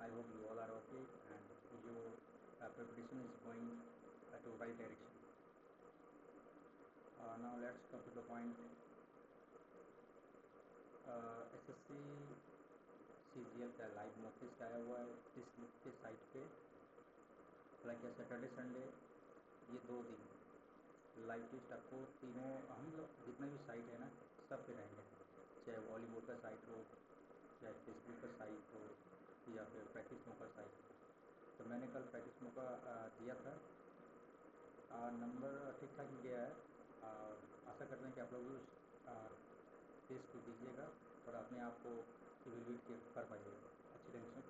I hope you all are okay and your preparation is going to right direction. Now let's come to the point. SSC CGL का live notice आया हुआ है इस के site पे, like Saturday Sunday ये 2 दिन live test आपको तीनों हम लोग जितने भी साइट है ना सब पे रहेंगे, चाहे वॉलीबॉल का साइट हो, चाहे फेसबुक का साइट हो, या फिर प्रैक्टिस मौका साइट। तो मैंने कल प्रैक्टिस मौका दिया था, नंबर ठीक ठाक ही गया है। आशा करते हैं कि आप लोग उस टेस्ट को दीजिएगा और अपने आप को इवेल्यूएट कर पाइएगा अच्छी ढंग से,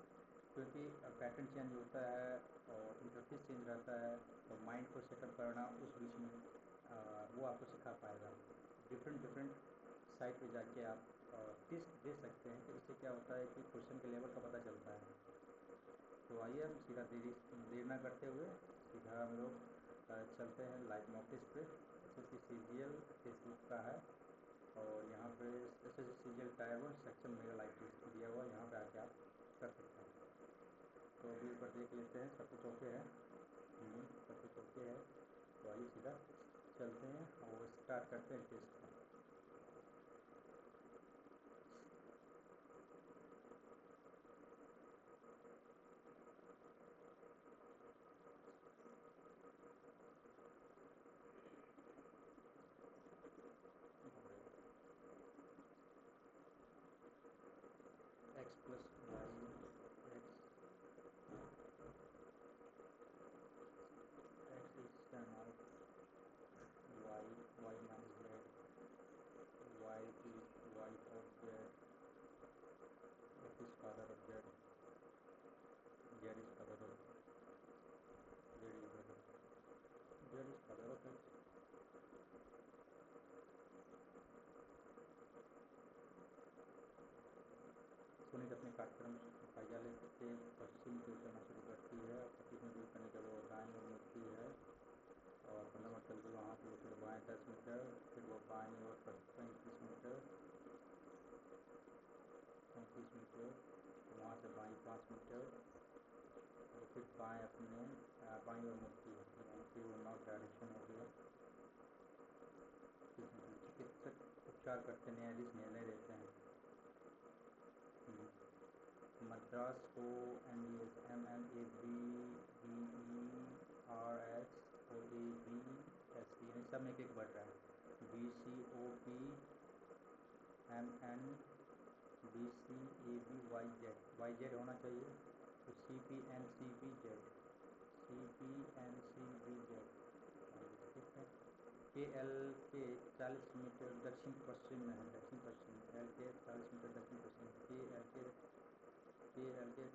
क्योंकि पैटर्न चेंज होता है और इंटरफेस चेंज रहता है, तो माइंड को सेटअप करना उस बीच में वो आपको सिखा पाएगा। डिफरेंट साइट पे जाके आप टेस्ट दे सकते हैं, तो इससे क्या होता है कि क्वेश्चन के लेवल का पता चलता है। तो आइए हम सीधा देर ना करते हुए सीधा हम लोग चलते हैं लाइव मॉक टेस्ट पे। SSC CGL फेसबुक का है और यहाँ पे SSC CGL tier 1 section mega live test दिया हुआ है, यहाँ पे आके आप कर सकते हैं। तो अभी ऊपर देख लेते हैं सब कुछ ओके है, सब कुछ ओके है। तो आइए सीधा चलते हैं और स्टार्ट करते हैं टेस्ट को। x plus y x is tan of y minus z, y is y of z, x is father of z, z is father of z is father of x। Sunit अपने कार्यक्रम कार्यालय से पश्चिम की ओर चलना शुरू करती है, 25 मीटर करने के बाद दाएँ ओर मुड़ती है और 15 मीटर चल के वहाँ से फिर बाएँ 10 मीटर, फिर वो बाएँ ओर 35 मीटर, वहाँ से बाएँ 5 मीटर और फिर बाएँ अपने बाएँ ओर मुड़ती है, फिर वो नॉर्थ डायरेक्शन हो गया। चिकित्सक उपचार करते न्यायाधीश निर्णय देते हैं। मद्रास को MBS MMABBERS OABSC यानी सब में एक बढ़ रहा है। BCOP MN BCABYZ होना चाहिए, तो CPNCBZ ठीक है। KLK 40 मीटर दक्षिण पश्चिम में है, दक्षिण पश्चिम LK 40 मीटर दक्षिण पश्चिम, KLK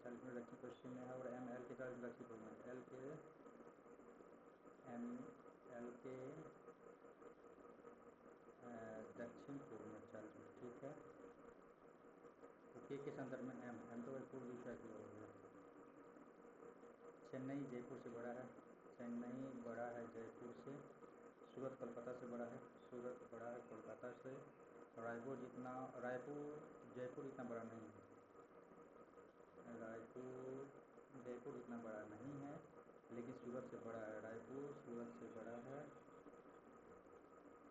40 मीटर दक्षिण पश्चिम में है और MLK 40 दक्षिण पूर्व में, MLK दक्षिण पूर्व में चल रही, ठीक है। तो के संदर्भ में M तो पूर्व दिशा की ओर है। चेन्नई जयपुर से बड़ा है, चेन्नई बड़ा है जयपुर से। सूरत कोलकाता से बड़ा है, सूरत बड़ा है कोलकाता से। रायपुर जयपुर इतना बड़ा नहीं है, रायपुर जयपुर इतना बड़ा नहीं है, लेकिन सूरत से बड़ा है। रायपुर सूरत से बड़ा है,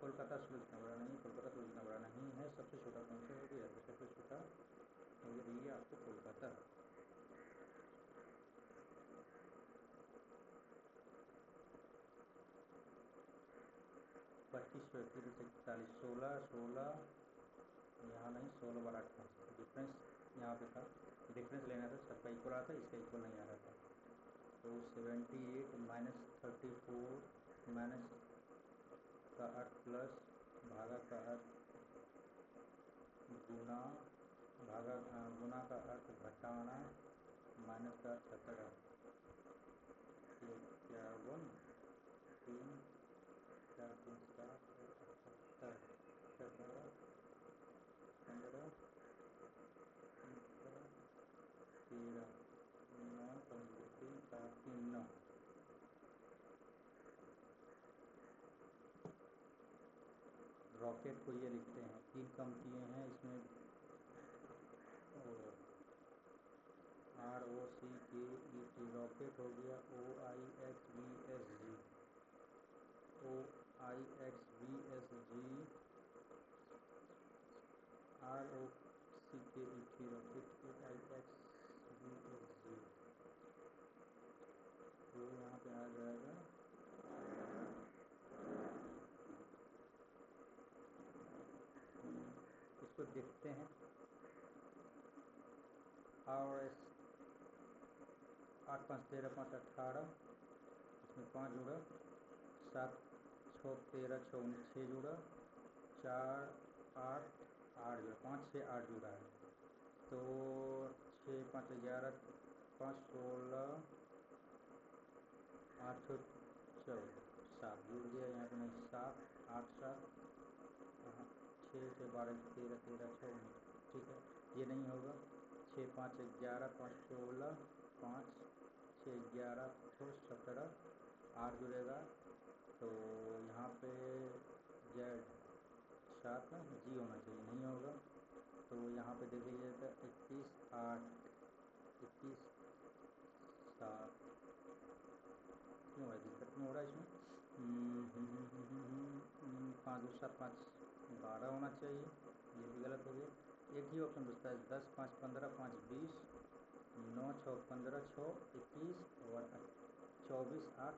कोलकाता सूरत इतना बड़ा नहीं, कोलकाता सूरत इतना बड़ा नहीं है। सबसे छोटा कौन सा हो गया? सबसे छोटा हो गया आपको कोलकाता। 25 से 41, 16 यहाँ नहीं, 16 बार 28 डिफरेंस यहाँ पे था, डिफरेंस लेना था, सबका इक्वल आता है, इसका इक्वल नहीं आ रहा था। तो 78 माइनस 34 माइनस का अर्थ प्लस, भागा का अर्थ गुना, गुना का अर्थ घटाना, माइनस का अर्थ घटाना। 51 3 4 3 7 78 17 15 13 9 5 3 7 3 9। रॉकेट को ये लिखते हैं, 3 कम किए हैं इसमें, ROC सी के ई टी रॉकेट हो गया, O I X V S G, O I X V S G, R O C K E T rocket, O I X V S G, तो यहाँ पे आ जाएगा। इसको देखते हैं। और 8 5 13 5 18, इसमें 5 जुड़ा, 7 6 13 6 19, 6 जुड़ा, 4 8 8 जुड़ा, 5 6 8 जुड़ा है। तो 6 5 11, 5 16, 8 14, 7 जुड़ गया यहाँ पे, नहीं 7 8 7, हाँ 6 6 12 13 13 6 19, ठीक है, ये नहीं होगा। 6 5 11, 5 16, 5 6 11 तो 17, 8 जुड़ेगा, तो यहाँ पे जेड 7 जी होना चाहिए, नहीं होगा। तो यहाँ पे देख लीजिएगा 21 8, 21 7, क्यों है दिक्कत, क्यों हो रहा है इसमें? 5 2 7 5 12 होना चाहिए, ये भी गलत हो गया। एक ही ऑप्शन बचता है, 10 5 15 5 20, 9 6 15 6 21, और 24 8,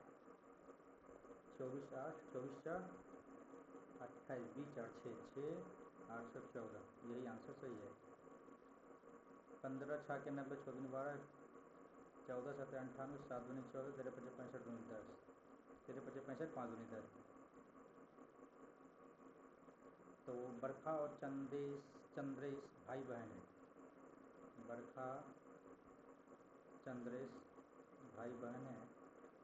24 8, 24 4 28, 20 8 6 6 814, यही आंसर सही है। 15 6 के 90, 6 दूनी 12, 14 7 98, 7 दूनी 14, 13 5 65 दूनी 10, 13 5 65, 5 दूनी 10। तो बरखा और चंद्रेश भाई बहन है। बरखा चंद्रेश भाई बहन है।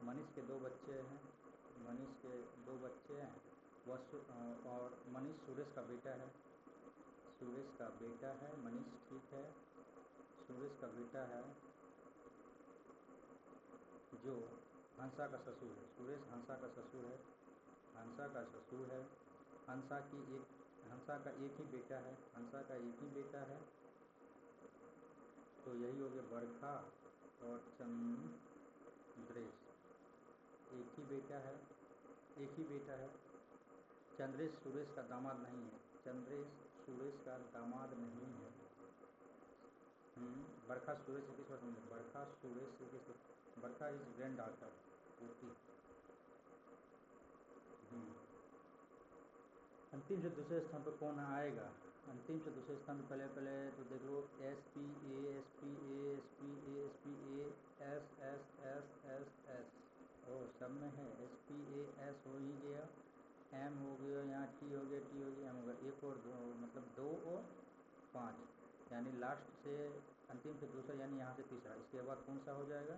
मनीष के 2 बच्चे हैं। मनीष के 2 बच्चे हैं। और मनीष सुरेश का बेटा है। सुरेश का बेटा है मनीष, ठीक है। सुरेश का बेटा है जो हंसा का ससुर है। सुरेश हंसा का ससुर है। हंसा का ससुर है। हंसा का एक ही बेटा है। हंसा का एक ही बेटा है। तो यही हो गया, बरखा और चंद्रेश एक ही बेटा है। एक ही बेटा है। चंद्रेश सुरेश का दामाद नहीं है। चंद्रेश सुरेश का दामाद नहीं है। बरखा सुरेश से किस बात में? बरखा सुरेश से किस? बरखा इज ग्रैंड डॉटर होती। अंतिम से दूसरे स्थान पर कौन आएगा? अंतिम से दूसरे स्थान पर पहले पहले तो देख लो, S P A S P A S P A S P A S S S S S, और सब में है। एस पी ए एस हो ही गया, एम हो गया, यहाँ टी हो गया, टी हो गया, एम हो गया, एक और दो, मतलब 2 और 5, यानी लास्ट से अंतिम से दूसरा, यानी यहाँ से तीसरा। इसके बाद कौन सा हो जाएगा?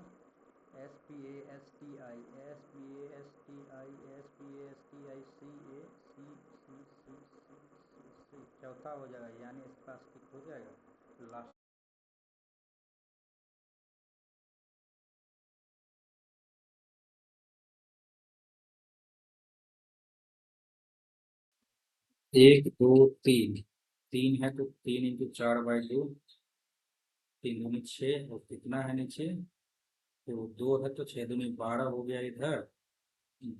S P A S T I, S P A S T I, S P A S T I, C A C C C C C, चौथा हो जाएगा, यानी इसका स्टिक हो जाएगा लास्ट। 1 2 3, 3 है तो 3 × 4/2, 3 दूनी 6, और कितना है नीचे? तो 2 है तो 6 दूनी 12 हो गया इधर,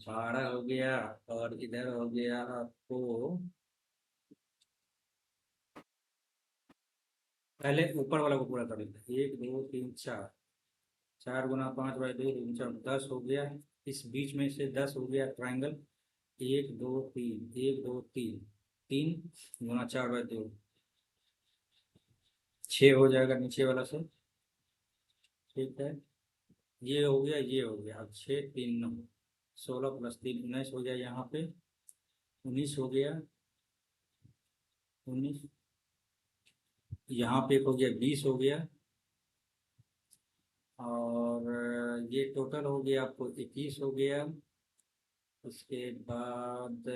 12 हो गया, और इधर हो गया आपको। पहले ऊपर वाला को पूरा कर लेते हैं। 1 2 3 4, 4 × 5/2, 10 हो गया। इस बीच में से 10 हो गया ट्राइंगल। 1 2 3, 1 2 3, 3 × 4/2, 6 हो जाएगा नीचे वाला से, ठीक है। ये हो गया, ये हो गया। अब 6 3 9, 16 + 3 19 हो गया, यहाँ पे 19 हो गया। 19, यहाँ पे हो गया 20 हो गया, और ये टोटल हो गया आपको 21 हो गया। उसके बाद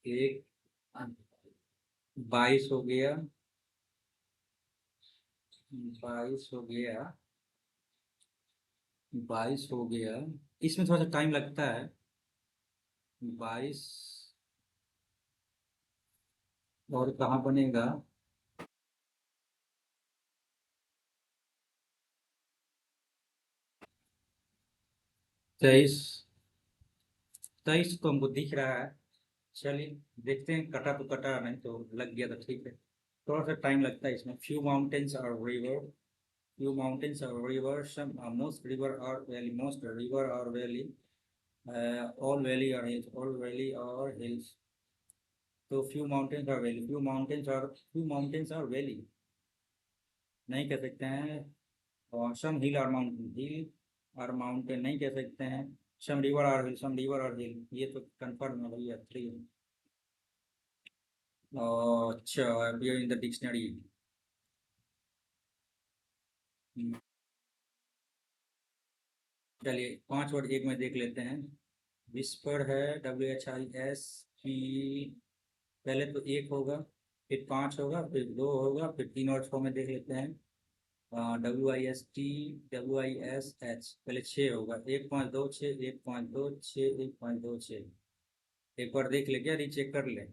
एक 22 हो गया, 22 हो गया, 22 हो गया। इसमें थोड़ा सा टाइम लगता है। 22 और कहाँ बनेगा? 23। 23 तो हमको दिख रहा है। चलिए देखते हैं, कटा तो कटा, नहीं तो लग गया तो ठीक है। थोड़ा सा टाइम लगता है इसमें। फ्यू माउंटेन्स और river, few mountains or rivers, some most river or valley, most river or valley, all valley or hills, all valley or hills। तो few mountains or valley, few mountains or valley नहीं कह सकते हैं। और some hill or mountain, hill और mountain नहीं कह सकते हैं। some river or hill, some river or hill, ये तो कंफर्म है भैया, 3। अच्छा, appear in the dictionary। चलिए 5 वर्ड एक में देख लेते हैं। विस्पर है, WHISP। पहले तो एक होगा, फिर 5 होगा, फिर 2 होगा, फिर 3 और 6 में देख लेते हैं। WIST WISH, पहले 6 होगा। 1 5 2 6, 1 5 2 6, 1 5 2 6। एक बार देख ले, क्या रीचेक कर ले,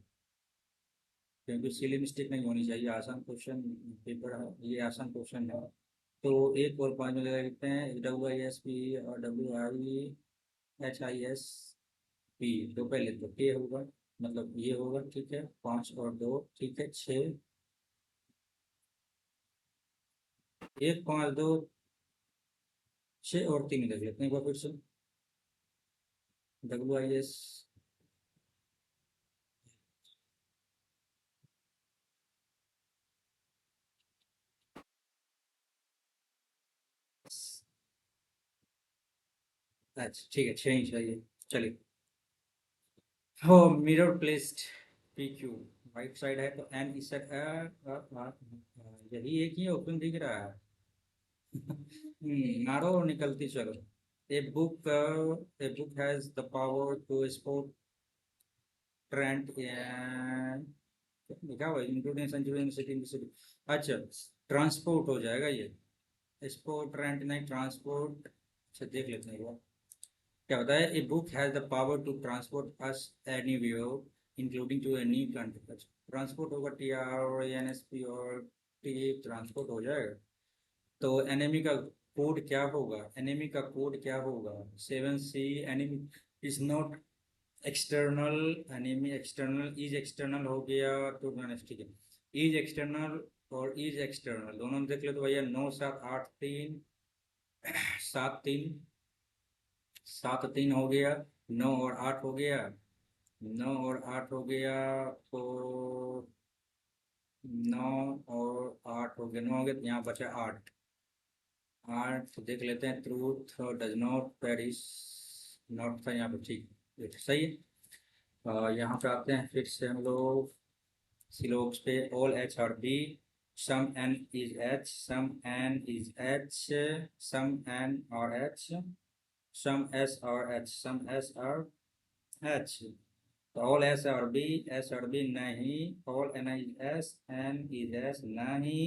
क्योंकि सिली मिस्टेक नहीं होनी चाहिए। आसान क्वेश्चन पेपर है, ये आसान क्वेश्चन है। तो 1 और 5 में लगा लेते हैं, WISP और WIHISP। तो पहले तो के होगा, मतलब ये होगा, ठीक है। 5 और 2, ठीक है, 6। 1 5 2 6 और 3 देख लेते हैं एक बार फिर से। WIS, अच्छा ठीक है, 6 ही चाहिए। चलिए। हो, mirror placed PQ right side है, तो एन इस साइड, यही एक ही ओपन दिख रहा है। नारो निकलती चलो। A book has the power to sport trend, लिखा हुआ इंक्लूडिंग सेंचुरी सिटी। अच्छा, ट्रांसपोर्ट हो जाएगा ये। स्पोर्ट रेंट नहीं, ट्रांसपोर्ट। अच्छा देख लेते हैं एक बार। क्या होता है, a book has the power to transport us anywhere including to any country. Transport होगा, TRANSP, और टी ट्रांसपोर्ट हो जाएगा। तो एनिमी का कोड क्या होगा? एनिमी का कोड क्या होगा? 7C। Enemy is not external. Enemy external, is external हो गया तो ठीक है। इज एक्सटर्नल और इज एक्सटर्नल दोनों में देख ले तो भैया, 9 7 8 3, 7 3, 7 3 हो गया। 9 और 8 हो गया, 9 और 8 हो गया। तो 9 और 8 हो गया, 9 हो गया, तो यहाँ बचा 8। 8 तो देख लेते हैं। Truth does not Paris, not था यहाँ पे, ठीक ये तो सही है। यहाँ पे आते हैं फिर से हम लोग सिलोक्स पे। All H are B, some N is H, some N is H, some N are H, some S are H, some S are H। तो ऑल S और B नहीं। All N is S, N is S नहीं।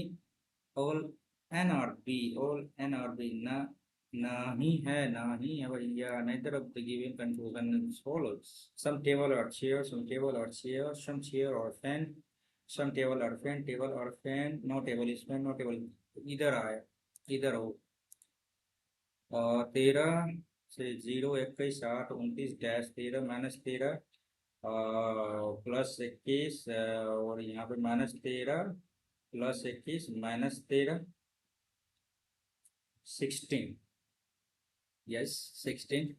All N are B ना, नहीं है, नहीं है भैया। neither of the given conclusion is followed। some table or chair, some table or chair, some chair or fan, some table or fan, table or fan, no table is fan, no table। इधर आए, इधर हो। 13 से 0 21 8 29 dash 13 -13, +21, और यहाँ पे -13 +21 -13, 16। Yes, 16।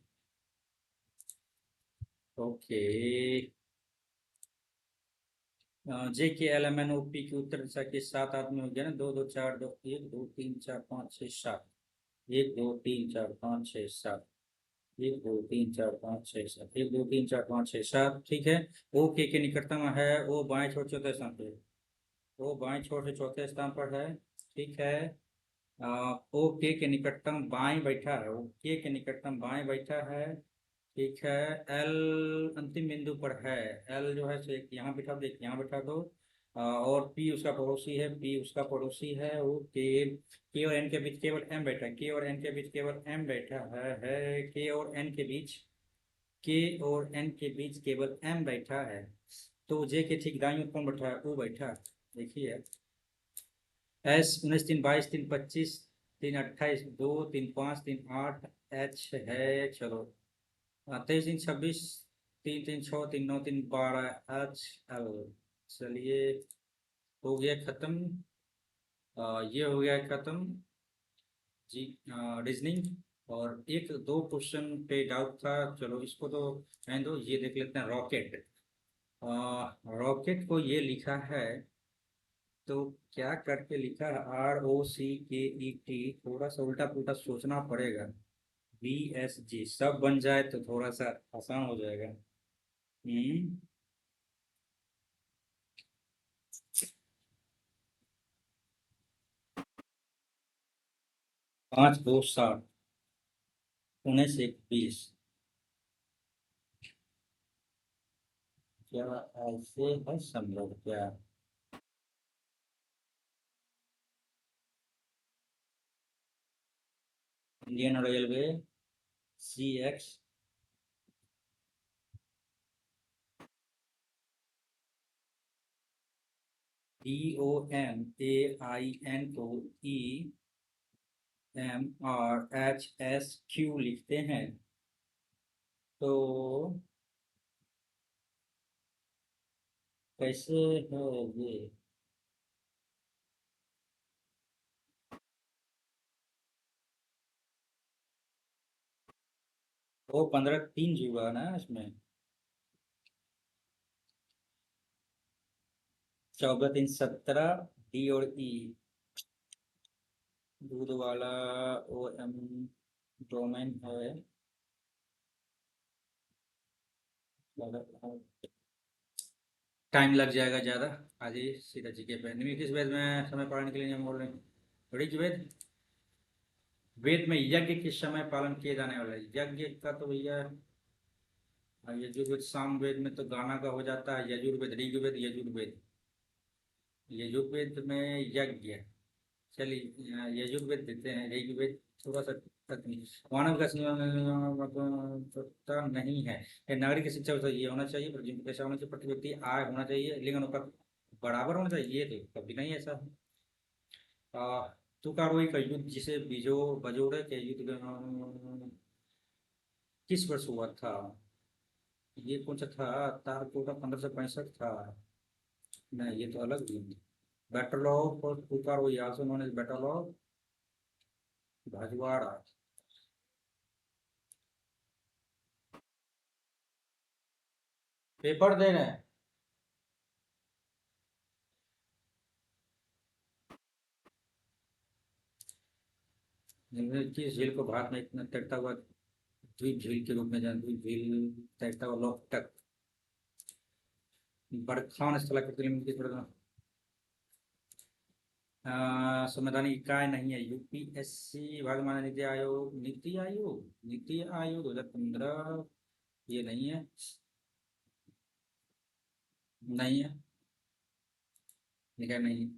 Okay. JKLMNOP की उत्तर दिशा के 7 आदमी हो गया ना। 2 2 4 2 1 2 3 4 5 6 7, 1 2 3 4 5 6 7, 1 2 3 4 5 6 7, 1 2 3 4 5 6 7, ठीक है। ओ के निकटतम है, वो बाएं छोर चौथे स्थान पे। वो बाएं छोर से चौथे स्थान पर है, ठीक है। ओ के निकटतम बाएं बैठा है, ओ के निकटतम बाएं बैठा है, ठीक है। एल अंतिम बिंदु पर है। एल जो है सो एक यहाँ बिठा दो, एक यहाँ बिठा दो। और पी उसका पड़ोसी है, पी उसका पड़ोसी है। वो के और एन के बीच केवल एम बैठा है, के और एन के बीच केवल एम बैठा है। के और एन के बीच, के और एन के बीच केवल एम बैठा है, तो जे के ठीक दाईं ओर कौन बैठा है? ओ बैठा है। देखिए, एस 19 3 22 3 25 3 28 2 3 5 3 8 एच है। चलो 23 3 26 3 3 6 3 9 3 12 एच एल। चलिए, हो गया खत्म। ये हो गया खत्म जी, रीजनिंग। और एक दो क्वेश्चन पे डाउट था, चलो इसको तो रहने दो। ये देख लेते हैं, रॉकेट। रॉकेट को ये लिखा है, तो क्या करके लिखा है? ROCKET। थोड़ा सा उल्टा पुल्टा सोचना पड़ेगा। VSG सब बन जाए तो थोड़ा सा आसान हो जाएगा। 5 2 60 19 21। क्या ऐसे है संभव क्या? इंडियन रेलवे, CX, DOMAIN को EMRHSQ लिखते हैं। तो कैसे है ये? वो 15 3 जुड़ा ना इसमें। 14 3 17, D और E। दूध वाला OM डोमेन है। टाइम लग जाएगा ज़्यादा। आज ही सीधा जीके पे निम्न किस वेद में समय पालन के लिए नियम बोल रहे हैं? ऋग्वेद। वेद में यज्ञ किस समय पालन किए जाने वाला है? यज्ञ का तो भैया, यजुर्वेद सामवेद में तो गाना का हो जाता है। यजुर्वेद, ऋग्वेद, यजुर्वेद। यजुर्वेद में यज्ञ। चलिए यजुर्वेद देते हैं। ऋग्वेद थोड़ा सा तकनीक। मानव का स्वतंत्रता नहीं है। ये नागरिक शिक्षा तो ये होना चाहिए, पर जिनको पैसा होना चाहिए, प्रति व्यक्ति आय होना चाहिए, लिंग अनुपात बराबर होना चाहिए। ये तो कभी नहीं ऐसा है। आ, तुकारोई का युद्ध, जिसे बिजो बजोड़े के युद्ध किस वर्ष हुआ था? ये कौन सा था? तारकोटा 1565 था। नहीं, ये तो अलग युद्ध। Battle of Tukaroi, also known as battle of भजवाड़ा। पेपर दे रहे हैं। किस झील को भारत में इतना तैरता हुआ द्वीप झील के रूप में जाना? द्वीप झील, तैरता हुआ लोकटक। बड़खान स्थलाकृति में किस प्रकार? संवैधानिक इकाई नहीं है। UPSC, भारत मान्य नीति आयोग। नीति आयोग 2015। ये नहीं है। नहीं है, लिखा नहीं।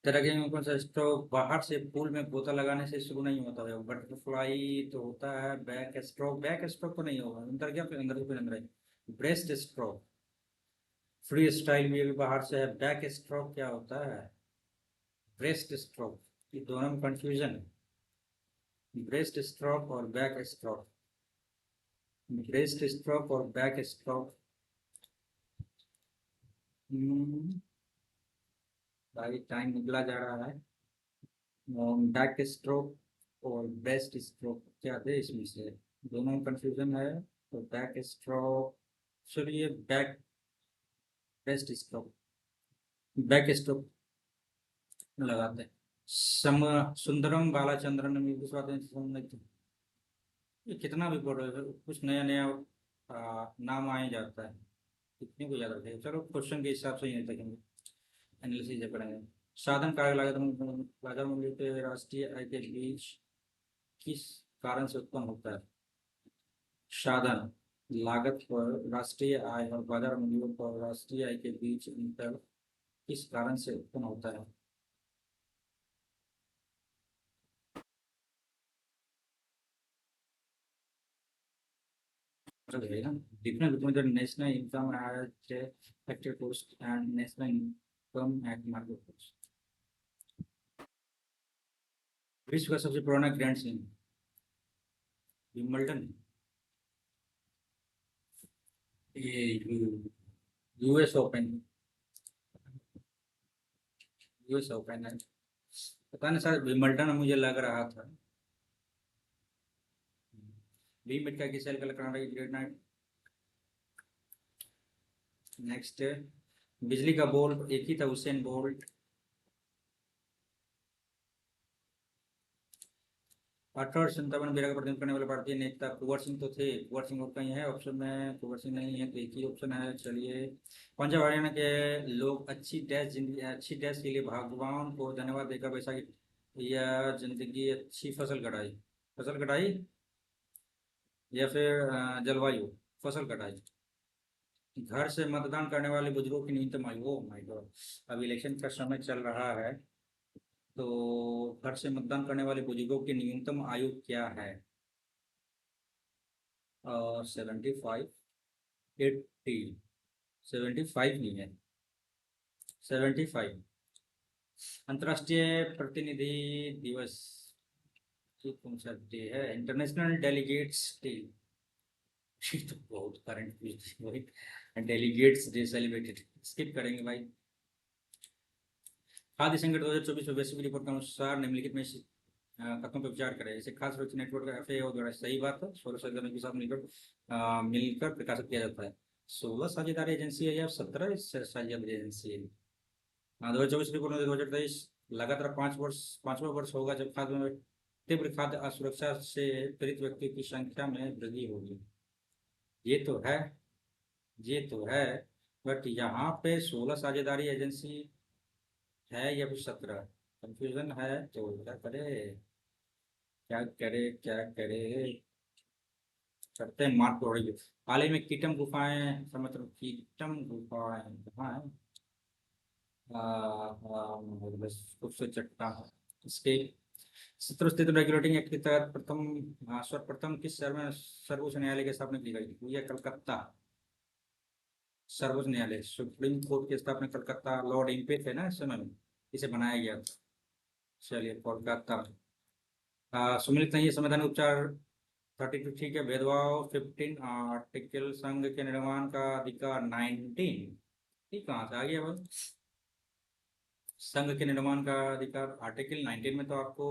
तरह में कौन सा स्ट्रोक बाहर से पूल में गोता लगाने से शुरू नहीं होता है? बटरफ्लाई तो होता है। बैक स्ट्रोक तो नहीं होगा। अंदर क्या, फिर अंदर से फिर अंदर है। Breast stroke. फ्री स्टाइल भी अभी बाहर से है। बैक स्ट्रोक क्या होता है? Breast stroke. ये दोनों में कंफ्यूजन है। ब्रेस्ट स्ट्रोक और बैक स्ट्रोक। ब्रेस्ट स्ट्रोक और बैक स्ट्रोक। भाई टाइम निकला जा रहा है। बैक स्ट्रोक और ब्रेस्ट स्ट्रोक क्या थे इसमें से? दोनों में कंफ्यूजन है। तो बैक स्ट्रोक, चलिए back breast stroke, back stroke लगाते हैं। सम सुंदरम बालाचंद्रन में ये कितना भी पढ़ो, कुछ नया नया नाम आ ही जाता है। कितने को याद रखेगा? चलो क्वेश्चन के हिसाब से ही नहीं देखेंगे, एनालिसिस से पढ़ेंगे। साधन कार्य लागत बाजार मूल्य के राष्ट्रीय आय के बीच किस कारण से उत्पन्न होता है? साधन लागत पर राष्ट्रीय आय और बाजार मूल्यों पर राष्ट्रीय आय के बीच अंतर किस कारण से उत्पन्न होता है? समझ गए ना? Difference between the national income at factor cost and national income at market cost. विश्व का सबसे पुराना ग्रैंड स्लैम विंबलडन, ये यूएस ओपन, यूएस ओपन है, पता नहीं सर विंबलडन मुझे लग रहा था। बी मिड का किस साल का कराना ग्रेट नाइट। नेक्स्ट बिजली का बोल्ट एक ही था, हुसैन बोल्ट। 1857 बेरा का प्रतिनिधित्व करने वाले भारतीय नेता कुंवर सिंह तो थे, कुंवर सिंह और कहीं है ऑप्शन में, कुंवर सिंह नहीं है तो एक ही ऑप्शन है। चलिए, पंजाब हरियाणा के लोग अच्छी डैश जिंदगी, अच्छी डैश के लिए भगवान को धन्यवाद देकर बैसाखी या जिंदगी अच्छी फसल कटाई, फसल कटाई या फिर जलवायु, फसल कटाई। घर से मतदान करने वाले बुजुर्गों की न्यूनतम आयु, ओ माय गॉड, अब इलेक्शन का समय चल रहा है, तो घर से मतदान करने वाले बुजुर्गों की न्यूनतम आयु क्या है। 75, 80, 75 नहीं है, 75। अंतर्राष्ट्रीय प्रतिनिधि दिवस ये कौन सा डे है, इंटरनेशनल डेलीगेट्स डे, तो बहुत current delegates day celebrated, skip करेंगे भाई। खाद्य संकट 2024 में वैश्विक रिपोर्ट के अनुसार निम्नलिखित में कथनों पर विचार करें। इसे खाद्य सुरक्षा नेटवर्क FAO द्वारा, सही बात है, 16 साझेदारों के साथ मिलकर प्रकाशित किया जाता है। 16 साझेदारी एजेंसी है या 17 साझेदारी एजेंसी है। 2024 रिपोर्ट में 2023 लगातार 5वां वर्ष होगा जब खाद्य में तीव्र खाद्य असुरक्षा से पीड़ित व्यक्तियों की संख्या में वृद्धि होगी। ये तो है, ये तो है, बट यहाँ पे 16 साझेदारी एजेंसी है या फिर 17, कंफ्यूजन है, तो क्या करे, क्या करे, क्या करे, करते हैं मार्क तोड़ेंगे। हाल ही में कीटम गुफाएं, मतलब कीटम गुफाएं कहाँ है, बस कुछ चट्टान, इसके सत्र स्थित रेगुलेटिंग एक्ट के तहत सर्वप्रथम किस शहर में सर्वोच्च न्यायालय की स्थापना की गई। यह कलकत्ता सर्वोच्च न्यायालय, सुप्रीम कोर्ट की स्थापना कलकत्ता, लॉर्ड इम्पे थे ना इस समय में, इसे बनाया गया था। चलिए, कोलकाता। सुमिलित नहीं है संवैधानिक उपचार 32, ठीक है। भेदभाव 15, आर्टिकल संघ के निर्माण का अधिकार 19, ठीक, कहाँ से आ गया भाई, संघ के निर्माण का अधिकार आर्टिकल 19 में तो आपको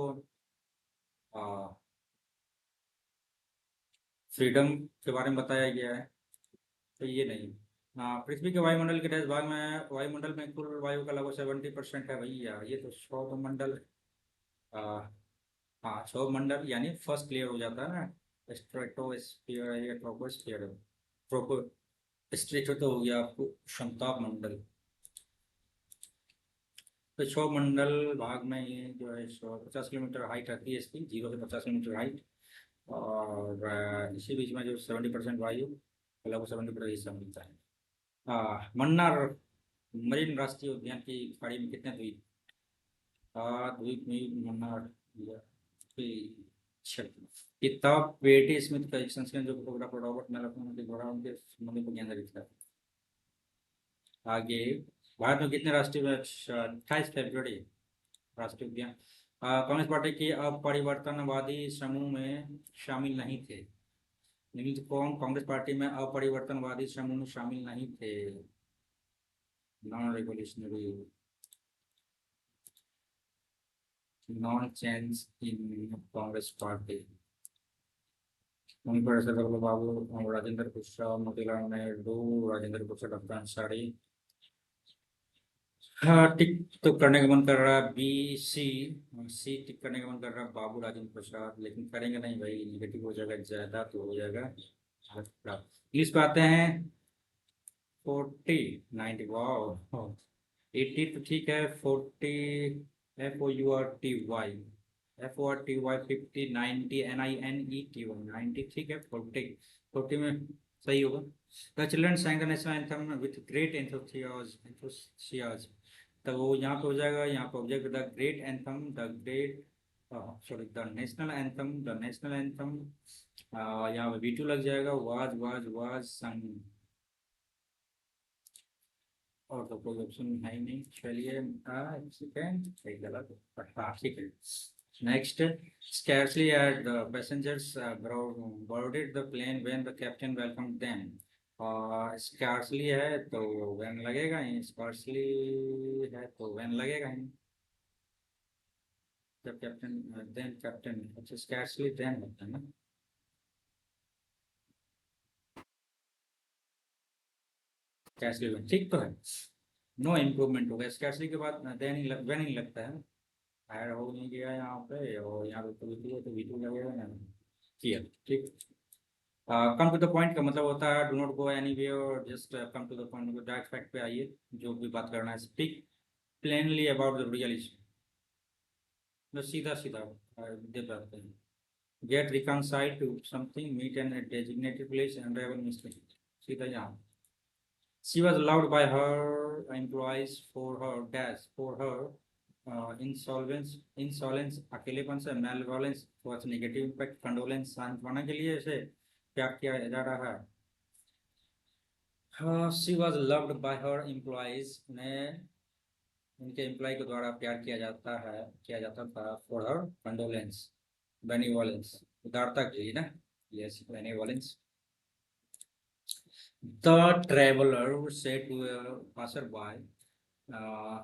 फ्रीडम के बारे में बताया गया है, तो ये नहीं। पृथ्वी के वायुमंडल के डैश भाग में, वायुमंडल में कुल वायु का लगभग 70% है भैया, ये तो सौरमंडल, हाँ सौरमंडल यानी फर्स्ट क्लियर हो जाता है ना, स्ट्रेटोस्फीयर या ट्रोपोस्फीयर, ट्रोपो स्ट्रेटो तो हो गया आपको क्षमताप मंडल। तो सौरमंडल भाग में ये जो है 150 किलोमीटर हाइट रहती है इसकी, 0 से 50 किलोमीटर हाइट, और इसी बीच में जो 70% वायु, लगभग 70% हिस्सा मिलता है। मन्नार मरीन राष्ट्रीय उद्यान की खाड़ी में कितने द्वीप, द्वीप में मन्नार, किताब पेटी स्मिथ का एक संस्करण जो फोटोग्राफर रॉबर्ट मेलाकोन के द्वारा उनके संबंधित को केंद्रित है। आगे, भारत में कितने राष्ट्रीय 28 फरवरी राष्ट्रीय उद्यान। कांग्रेस पार्टी के अपरिवर्तनवादी समूह में शामिल नहीं थे, निम्नलिखित कौन कांग्रेस पार्टी में अपरिवर्तनवादी समूह में शामिल नहीं थे। Non revolutionary, non change in Congress party, उन पर ऐसे बाबू, राजेंद्र प्रसाद, मोतीलाल नेहरू, राजेंद्र प्रसाद, डॉक्टर अंसारी। हाँ, टिक तो करने का मन कर रहा है BC, C टिक करने का मन कर रहा है बाबू राजेंद्र प्रसाद, लेकिन करेंगे नहीं भाई, निगेटिव हो जाएगा, ज्यादा तो हो जाएगा। इंग्लिश पे आते हैं, 40, 90, वाह, 80 तो ठीक है, 40, FORTY 50, 90 NINETY 90, ठीक है, 40 में सही होगा। The children sang the national anthem with great enthusiasm, तो वो यहाँ पे हो जाएगा, यहाँ पे object the great anthem, the great, sorry the national anthem यहाँ पे V2 लग जाएगा, वाज सन, और तो कोई ऑप्शन है ही नहीं। चलिए सेकेंड सही गलत, बट हाँ ठीक है। Next, scarcely had the passengers boarded the plane when the captain welcomed them। और scarcely है तो when लगेगा ही, scarcely है तो when लगेगा ही। जब कैप्टन, देन कैप्टन, अच्छा scarcely then होता है ना। scarcely when ठीक तो है, नो इम्प्रूवमेंट हो गया। scarcely के बाद then ही when ही लगता है, ऐड हो नहीं गया यहाँ पे, और यहाँ पे तो V2 है तो V2 लगेगा ना। किया ठीक। कम टू द पॉइंट का मतलब होता है डू नॉट गो एनीवेयर, और just come to the point, direct fact पे आइए, जो भी बात करना है। Speak plainly about the real issue, बस सीधा सीधा दे पाते हैं। Get reconciled to something, meet an designated place and have a mistake, सीधा यहाँ। She was loved by her employees for her dash, for her insolence, अकेलेपन से, malevolence towards negative impact, condolence सांत्वना के लिए इसे क्या किया जा रहा है। She was loved by her employees, उन्हें उनके एम्प्लॉय के द्वारा प्यार किया जाता था। for her condolence, benevolence, उदारता के लिए ना, yes benevolence। The traveler said to a passerby,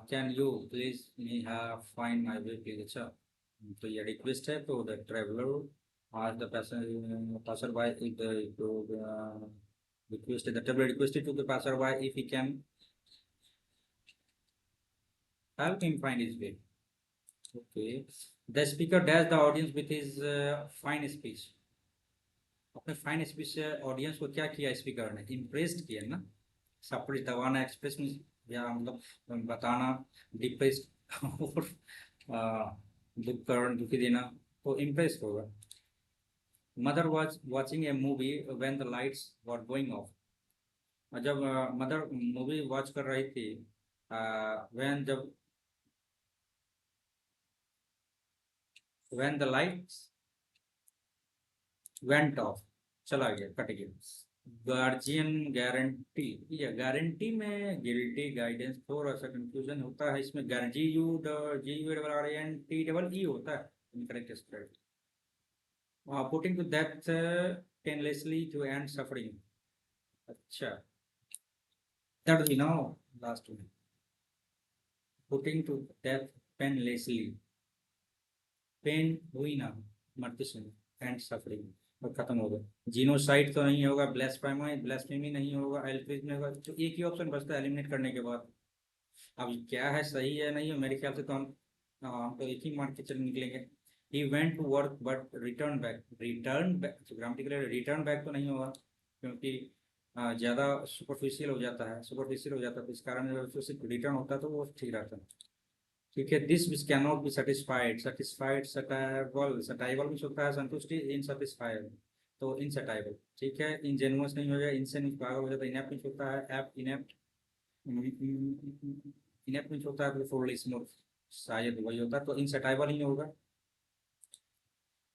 can you please me have find my way please। अच्छा, तो ये रिक्वेस्ट है, तो द ट्रेवलर आज the passerby if the requested, the traveler requested to the passerby if he can help him find his way। Okay, the speaker dashed the audience with his fine speech। अपने fine speech से audience को क्या किया speaker ने, impressed किया ना। Suppress दबाना, express में या मतलब बताना, डिप्रेस और दुख करना, दुखी देना, तो इम्प्रेस होगा। Mother was watching a movie when the lights were going off. जब मदर मूवी वॉच कर रही थी, जब when the lights went off, चला गया, कट गया। गार्जियन गारंटी, या गारंटी में गिल्टी गाइडेंस, थोड़ा सा कंफ्यूजन होता है इसमें। GUARNTEE होता है incorrect spelling. Putting to death painlessly to end suffering, अच्छा दैट वी नो लास्ट में। Putting to death painlessly, pain हुई ना मरते समय, एंड सफरिंग और खत्म हो गया। जीनोसाइड तो नहीं होगा, ब्लास्फेमी नहीं होगा, एल्ट्रिज्म नहीं होगा, तो एक ही ऑप्शन बचता है एलिमिनेट करने के बाद। अब क्या है, सही है नहीं है, मेरे ख्याल से तो हम तो एक ही मान के चल निकलेंगे। He went to work but return back, grammatically return back तो नहीं होगा, क्योंकि ज़्यादा सुपरफिशियल हो जाता है, तो इस कारण अगर सिर्फ रिटर्न होता तो वो ठीक रहता है। ठीक है, this which can not be satisfied, suitable में होता है संतुष्टि, इनसेटिस्फाइड तो इनसेटाइबल। ठीक है, इनजेनुअस नहीं हो जाए, इनसे नहीं पागल हो जाता, इनेप्ट में होता है, एप इनेप्ट, इनेप्ट में होता है तो फुलिश मोर, शायद वही होता है, तो इनसेटाइबल ही होगा।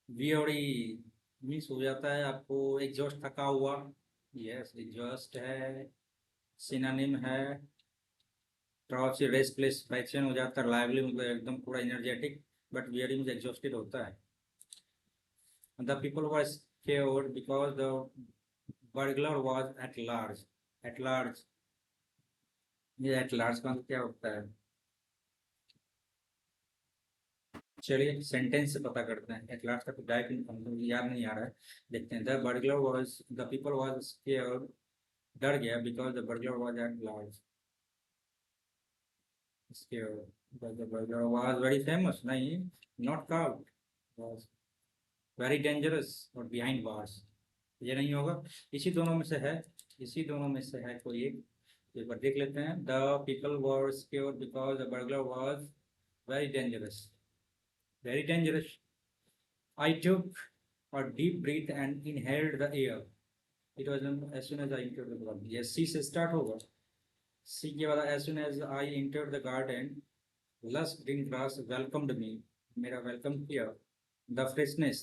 वियरी मीन्स हो जाता है आपको एग्जॉस्ट, थका हुआ, यस एग्जॉस्ट है, सिनोनिम है। ट्रॉसी रेस्टलेस फ्रैक्शन हो जाता है, लाइवली मतलब एकदम पूरा energetic, but weary means exhausted होता है। The people were scared because the burglar was at large, ये एट लार्ज का मतलब क्या होता है। चलिए सेंटेंस से पता करते हैं, एट लार्ज का तो डायरेक्ट हमको याद नहीं आ रहा है, देखते हैं। The burglar was, the people was scared, डर गया, because the burglar was at large, scared, but the burglar was very famous, नहीं, not caught, was very dangerous और behind bars, ये नहीं होगा। इसी दोनों में से है, इसी दोनों में से है कोई एक बार देख लेते हैं। The people were scared because the burglar was very dangerous, very dangerous। I took a deep breath and inhaled the air, it was as soon as I entered the garden, yes C से start होगा। C के बाद as soon as I entered the garden, lush green grass welcomed me, मेरा welcome किया। The freshness,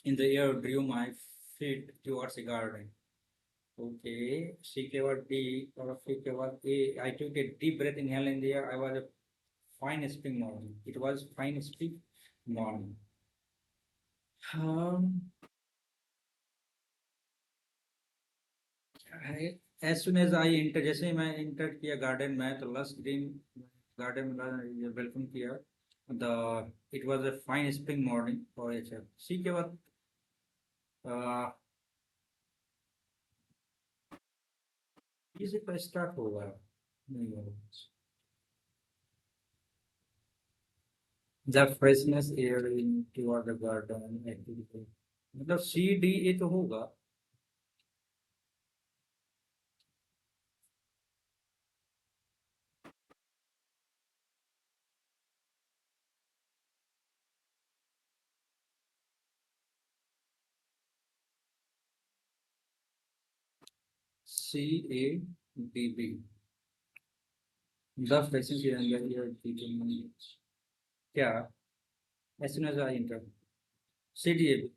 in the air drew my feet towards a garden. Okay, C keyword D or C keyword A. I took a deep breath, inhale in the air. I was a fine spring morning. It was fine spring morning. Um, as soon as I entered, जैसे ही मैं inter किया garden में तो लस green garden में welcome किया. The it was a fine spring morning और अच्छा सी के बाद इसे पर स्टार्ट होगा नहीं होगा. The freshness air in toward the garden activity मतलब सी डी ए तो होगा. C A D B the freshness air in the air क्या as soon as I enter C D A.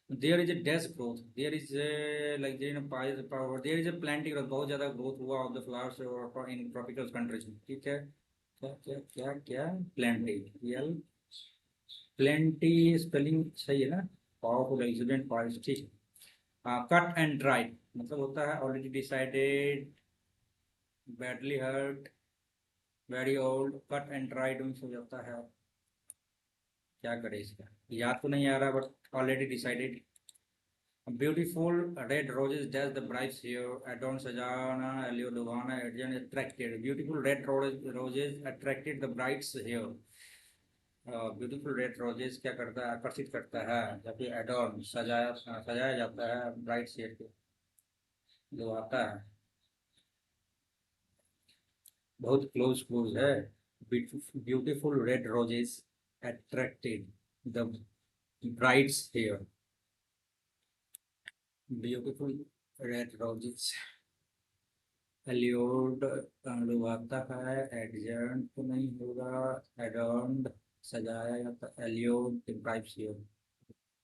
There is a dash growth. There is a like there in power. There is a planting growth. बहुत ज़्यादा growth हुआ of the flowers or in tropical countries में. ठीक है. क्या क्या क्या क्या planting. Real plenty spelling सही है ना. Powerful excellent powerful ठीक. Cut and dried मतलब होता है already decided, badly hurt, very old. Cut and dried means हो जाता है. क्या करे इसका याद तो नहीं आ रहा but already decided. Beautiful red roses dash the bride's hair, adorn Sajana, Eliodovana, Adrian attracted. Beautiful red roses attracted the bride's hair. Beautiful red roses क्या करता है आकर्षित करता है जबकि एडॉर्न सजाया जाता है ब्राइट शेड के जो आता है बहुत क्लोज क्लोज है. Beautiful red roses attracted the bride's hair. Beautiful red roses allured लुभाता है. एडजेंट तो नहीं होगा. एडॉर्न्ड सजाया जाता है. allured the bride's hair.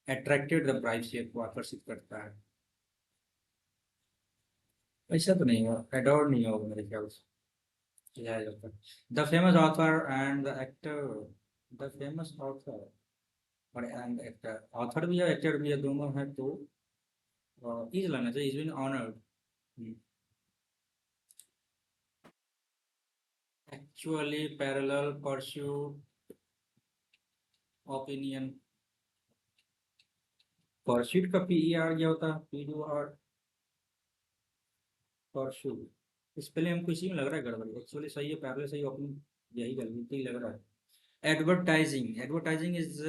attracted the bride's hair को आकर्षित करता है. ऐसा तो नहीं होगा. adorn नहीं होगा मेरे ख्याल से. सजाया जाता है. the famous author and the actor. the famous author और एंड एक्टर. ऑथर भी है एक्टर भी है दोनों है तो इज लाना चाहिए. Is been honoured. Actually parallel pursuit opinion. pursuit का PER क्या होता है. PUR pursuit. इस पहले हमको इसी में लग रहा है गड़बड़ी. एक्चुअली सही है पैरेलल सही ओपनिंग यही गलती लग रहा है. Advertising is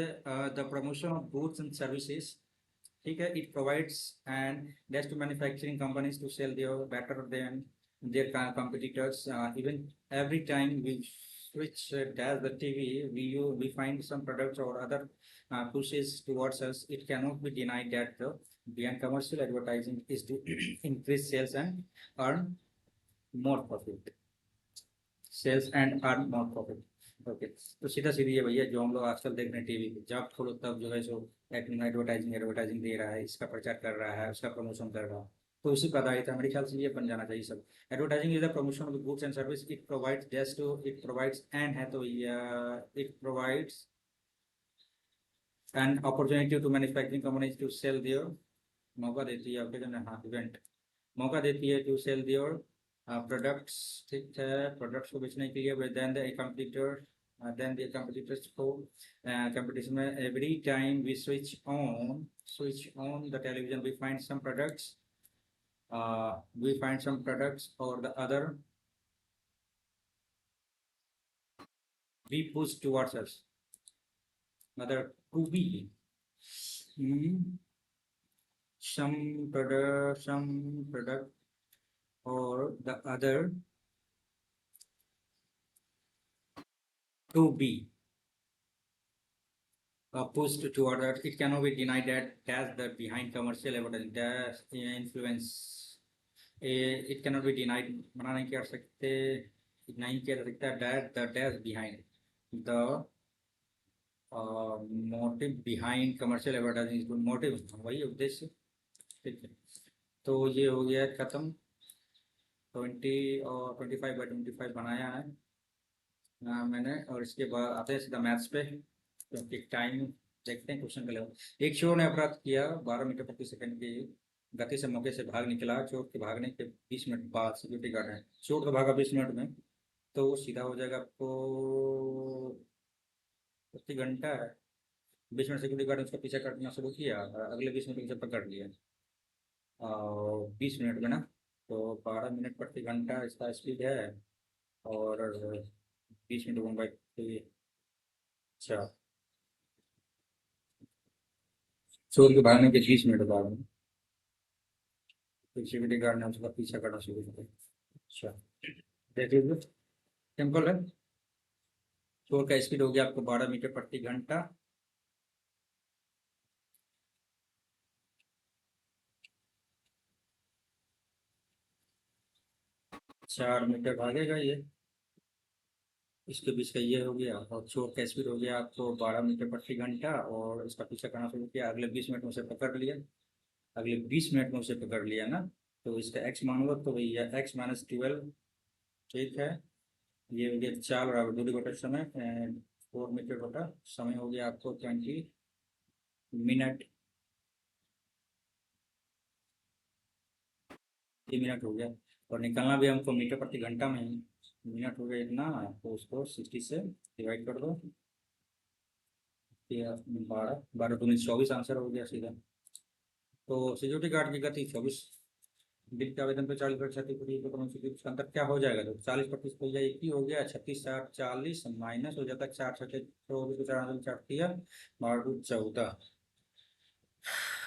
the promotion of goods and services. ठीक है. It provides and that's to manufacturing companies to sell their better than their competitors. Even every time we switch dash the TV, we find some products or other pushes towards us. It cannot be denied that the behind commercial advertising is to increase sales and earn more profit. Sales and earn more profit. Okay तो सीधा सीधी है भैया जो हम लोग आजकल देख रहे हैं टीवी पे. जब खोलो तब जो है सो एडवर्टाइजिंग दे रहा है. इसका प्रचार कर रहा है उसका प्रमोशन कर रहा है. तो उसी पर आधारित है. मेरे ख्याल से ये बन जाना चाहिए सब. Advertising is the promotion of goods and service. It provides just to it provides and है तो it provides an opportunity to manufacturing companies to sell their. मौका देती है आपके हाँ इवेंट मौका देती है टू सेल देयर प्रोडक्ट्स. ठीक है. प्रोडक्ट्स को बेचने के लिए than the competitor then the competitors को competition में every time we switch on the television we find some products or the other we push towards us other to be some product or the other to be pushed toward us. It cannot be denied that the behind commercial advertising that influence. It cannot be denied. मना नहीं कर सकते. नहीं कह सकता that the dash behind the motive behind commercial advertising, motive वही उद्देश्य। ठीक है, तो ये हो गया खत्म। 20 और 25/25 बनाया है मैंने। और इसके बाद आते हैं सीधा मैथ्स पे, क्योंकि टाइम देखते हैं क्वेश्चन का लेवल। एक चोर ने अपराध किया, 12 मीटर प्रति सेकंड की गति से मौके से भाग निकला। चोर के भागने के 20 मिनट बाद सिक्योरिटी गार्ड है, चोर तो भागा 20 मिनट में, तो वो सीधा हो जाएगा आपको प्रति घंटा है। 20 मिनट सिक्योरिटी गार्ड ने उसका पीछा करना शुरू किया, अगले 20 मिनट में उसे पकड़ लिया। और 20 मिनट में ना, तो 12 मिनट प्रति घंटा इसका स्पीड है। और 20 मिनट 1/3। अच्छा, चोर के भागने के 20 मिनट बाद में फिर सिक्योरिटी गार्ड ने उसका पीछा करना शुरू किया। अच्छा, देख लीजिए, सिंपल है। चोर का स्पीड हो गया आपको 12 मीटर प्रति घंटा। 4 मीटर भागेगा ये, इसके बीच का ये हो गया। और चोर का स्पीड हो गया आपको 12 मीटर प्रति घंटा, और इसका पीछा करना शुरू किया, अगले 20 मिनट में उसे पकड़ लिया। अगले 20 मिनट में उसे पकड़ लिया ना, तो इसका एक्स मान लो, तो भैया x-12। ठीक है, ये हो गया चाल बराबर दूरी बटा समय, 4 मीटर बटा समय हो गया आपको 20 मिनट। 3 मिनट हो गया। और निकलना भी हमको मीटर प्रति घंटा में ही, मिनट हो गया इतना, तो उसको 60 से डिवाइड कर दो। 12 12 दूनी 24 आंसर हो गया सीधा। तो सिक्योरिटी गार्ड की गति 24, बिल के आवेदन पर 40% क्षतिपूर्ति, तो उसका अंतर क्या हो जाएगा? तो 40% हो जाए, एक ही हो गया। 36 60 40 माइनस हो जाता है 4 6 24, 4 14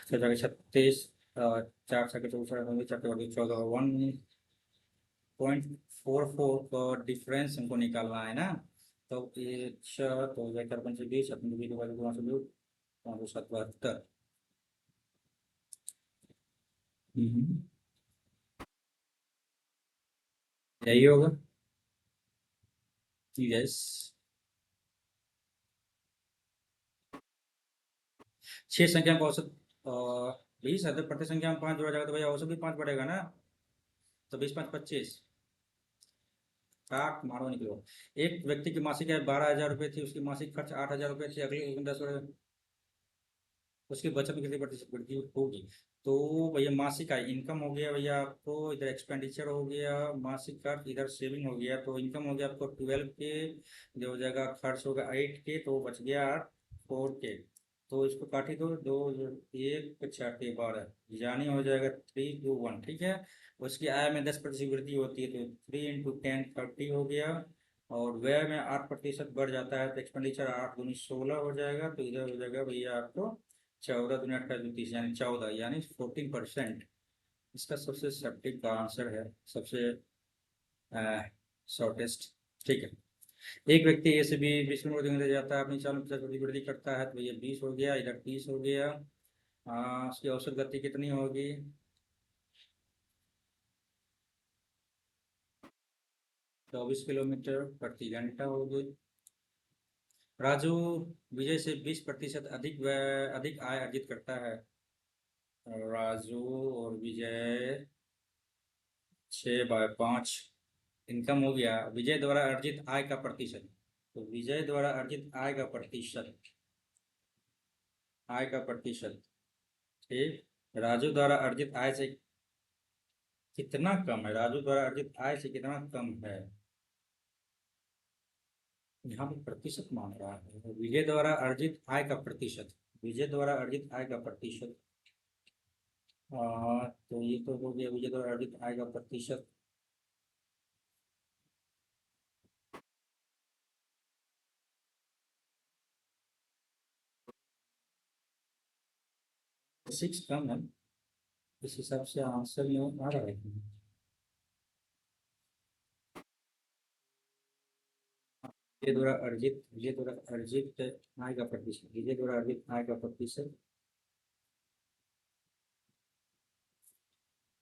36 4 6 24 1.44 का डिफरेंस हमको निकालना है ना। तो ये 20 अपने 577। यही होगा। यस, 6 संख्या का औसत 20 है, तो प्रति संख्या में 5 जोड़ा जाएगा, तो भैया औसत भी 5 बढ़ेगा ना। तो 20 5 25, 60 मारो निकलो। एक व्यक्ति की मासिक आय 12,000 रुपये थी, उसकी मासिक खर्च 8,000 रुपये थी, अगले 10 उसकी बचत में कितनी प्रतिशत वृद्धि होगी? तो भैया मासिक आय इनकम हो गया भैया आपको, इधर एक्सपेंडिचर हो गया, मासिक खर्च, इधर सेविंग हो गया। तो इनकम हो गया आपको 12 के, जो हो जाएगा खर्च होगा 8 के, तो बच गया 4 के। तो इसको काटी दो, दो 1 6 12, यानी हो जाएगा 3 2 1। ठीक है, उसकी आय में 10% वृद्धि होती है, तो 3 × 10 30 हो गया। और व्यय में 8% बढ़ जाता है, तो एक्सपेंडिचर 8 दूनी 16 हो जाएगा। तो इधर हो जाएगा भैया आपको 14 दूनी 28 30, यानी 14, यानी 14%। इसका सबसे सटीक का आंसर है, सबसे शॉर्टेस्ट। ठीक है, एक व्यक्ति ए से बी 20 किलोमीटर दूरी जाता है, अपनी चाल में 50 वृद्धि करता है, तो ये 20 हो गया, इधर 30 हो गया। उसकी औसत गति कितनी होगी? 24 किलोमीटर प्रति घंटा होगी। राजू विजय से 20% अधिक आय अर्जित करता है। राजू और विजय 6/5 इनकम हो गया। विजय द्वारा अर्जित आय का प्रतिशत, तो विजय द्वारा अर्जित आय का प्रतिशत, आय का प्रतिशत, ठीक, राजू द्वारा अर्जित आय से कितना कम है? राजू द्वारा अर्जित आय से कितना कम है? यहाँ पे प्रतिशत मांग रहा है, विजय द्वारा अर्जित आय का प्रतिशत, विजय द्वारा अर्जित आय का प्रतिशत। तो ये तो हो गया विजय द्वारा अर्जित आय का प्रतिशत। सिक्स कम है, इस हिसाब से आंसर में आ रहा है। विजय द्वारा अर्जित आय का प्रतिशत, विजय द्वारा अर्जित आय का प्रतिशत,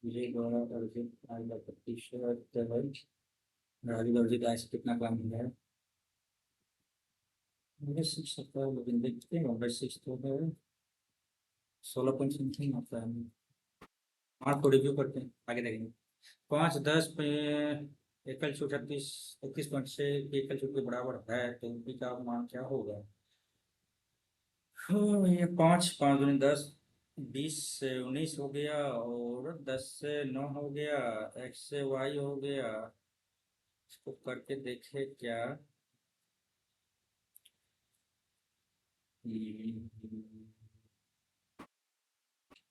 विजय द्वारा अर्जित आय का प्रतिशत है। राजू अर्जित आय से कितना कम है? सिक्स आता है, लेकिन देखते हैं नंबर सिक्स तो है 16 पॉइंट आता है। मार्क को रिव्यू करते हैं, आगे देखेंगे। 5-10 पे एकल छूट 31 पॉइंट से एकल छूट के बराबर है तो उनकी का मान क्या होगा? ये 5 5 दूनी 10, 20 से 19 हो गया, और 10 से 9 हो गया, एक्स से वाई हो गया। इसको करके देखे क्या?